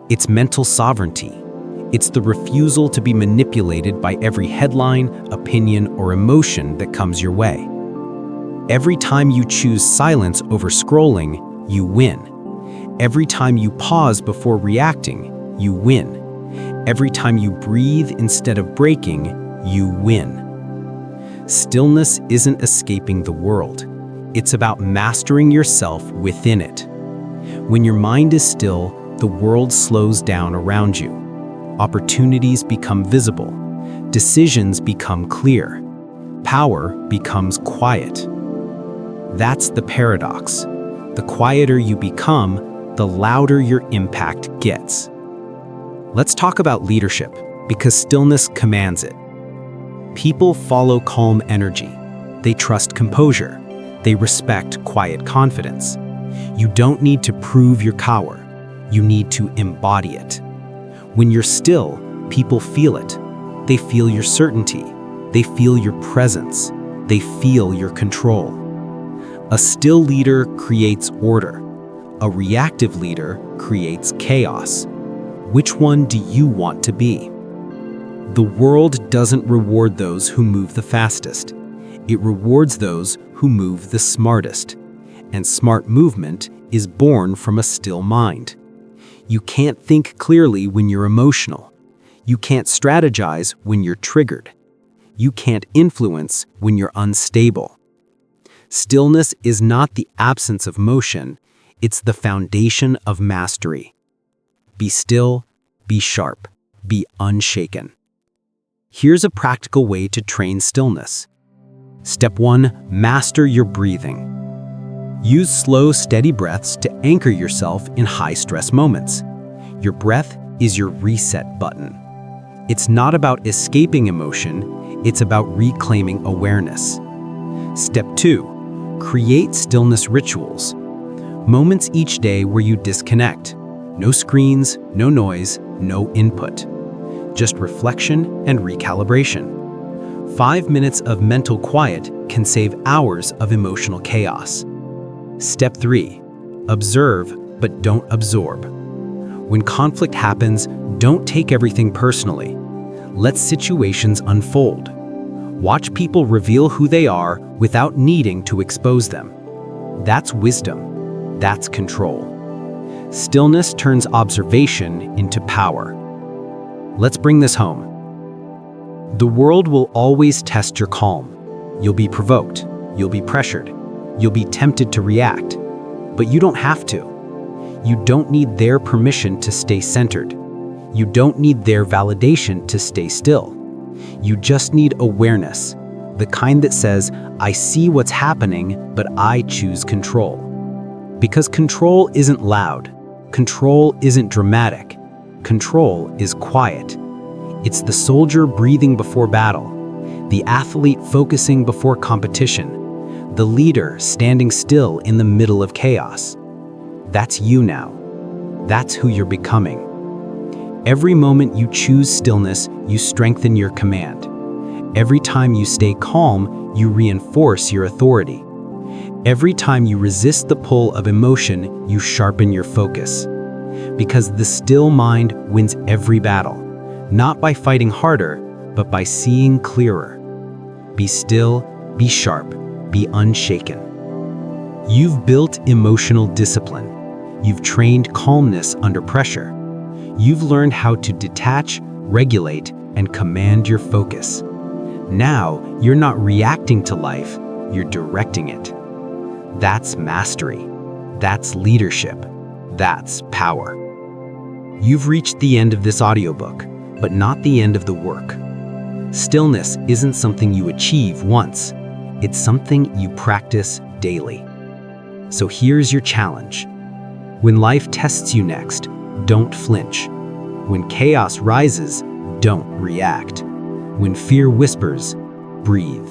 It's mental sovereignty. It's the refusal to be manipulated by every headline, opinion, or emotion that comes your way. Every time you choose silence over scrolling, you win. Every time you pause before reacting, you win. Every time you breathe instead of breaking, you win. Stillness isn't escaping the world. It's about mastering yourself within it. When your mind is still, the world slows down around you. Opportunities become visible. Decisions become clear. Power becomes quiet. That's the paradox. The quieter you become, the louder your impact gets. Let's talk about leadership, because stillness commands it. People follow calm energy. They trust composure. They respect quiet confidence. You don't need to prove your power. You need to embody it. When you're still, people feel it. They feel your certainty. They feel your presence. They feel your control. A still leader creates order. A reactive leader creates chaos. Which one do you want to be? The world doesn't reward those who move the fastest. It rewards those who move the smartest. And smart movement is born from a still mind. You can't think clearly when you're emotional. You can't strategize when you're triggered. You can't influence when you're unstable. Stillness is not the absence of motion, it's the foundation of mastery. Be still, be sharp, be unshaken. Here's a practical way to train stillness. Step 1, master your breathing. Use slow, steady breaths to anchor yourself in high-stress moments. Your breath is your reset button. It's not about escaping emotion, it's about reclaiming awareness. Step 2, create stillness rituals. Moments each day where you disconnect. No screens, no noise, no input. Just reflection and recalibration. 5 minutes of mental quiet can save hours of emotional chaos. Step 3, observe but don't absorb. When conflict happens, don't take everything personally. Let situations unfold. Watch people reveal who they are without needing to expose them. That's wisdom. That's control. Stillness turns observation into power. Let's bring this home. The world will always test your calm. You'll be provoked. You'll be pressured. You'll be tempted to react. But you don't have to. You don't need their permission to stay centered. You don't need their validation to stay still. You just need awareness, the kind that says, I see what's happening, but I choose control. Because control isn't loud. Control isn't dramatic. Control is quiet. It's the soldier breathing before battle, the athlete focusing before competition, the leader standing still in the middle of chaos. That's you now. That's who you're becoming. Every moment you choose stillness, you strengthen your command. Every time you stay calm, you reinforce your authority. Every time you resist the pull of emotion, you sharpen your focus. Because the still mind wins every battle, not by fighting harder, but by seeing clearer. Be still, be sharp, be unshaken. You've built emotional discipline. You've trained calmness under pressure. You've learned how to detach, regulate, and command your focus. Now, you're not reacting to life, you're directing it. That's mastery. That's leadership. That's power. You've reached the end of this audiobook, but not the end of the work. Stillness isn't something you achieve once. It's something you practice daily. So here's your challenge. When life tests you next, don't flinch. When chaos rises, don't react. When fear whispers, breathe.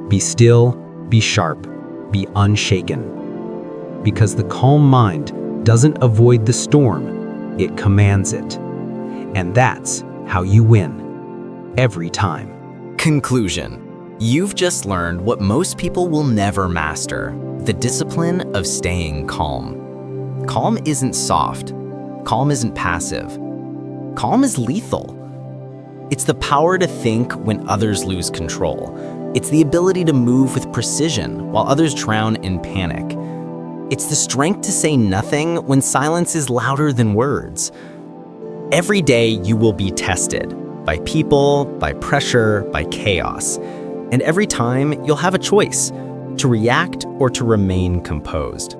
Be still, be sharp, be unshaken. Because the calm mind doesn't avoid the storm, it commands it. And that's how you win. Every time. Conclusion. You've just learned what most people will never master, the discipline of staying calm. Calm isn't soft. Calm isn't passive. Calm is lethal. It's the power to think when others lose control. It's the ability to move with precision while others drown in panic. It's the strength to say nothing when silence is louder than words. Every day you will be tested by people, by pressure, by chaos. And every time you'll have a choice to react or to remain composed.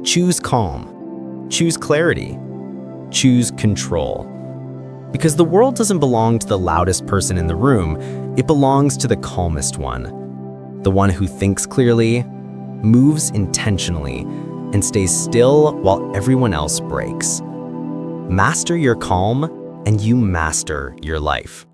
Choose calm. Choose clarity. Choose control. Because the world doesn't belong to the loudest person in the room, it belongs to the calmest one. The one who thinks clearly, moves intentionally, and stays still while everyone else breaks. Master your calm, and you master your life.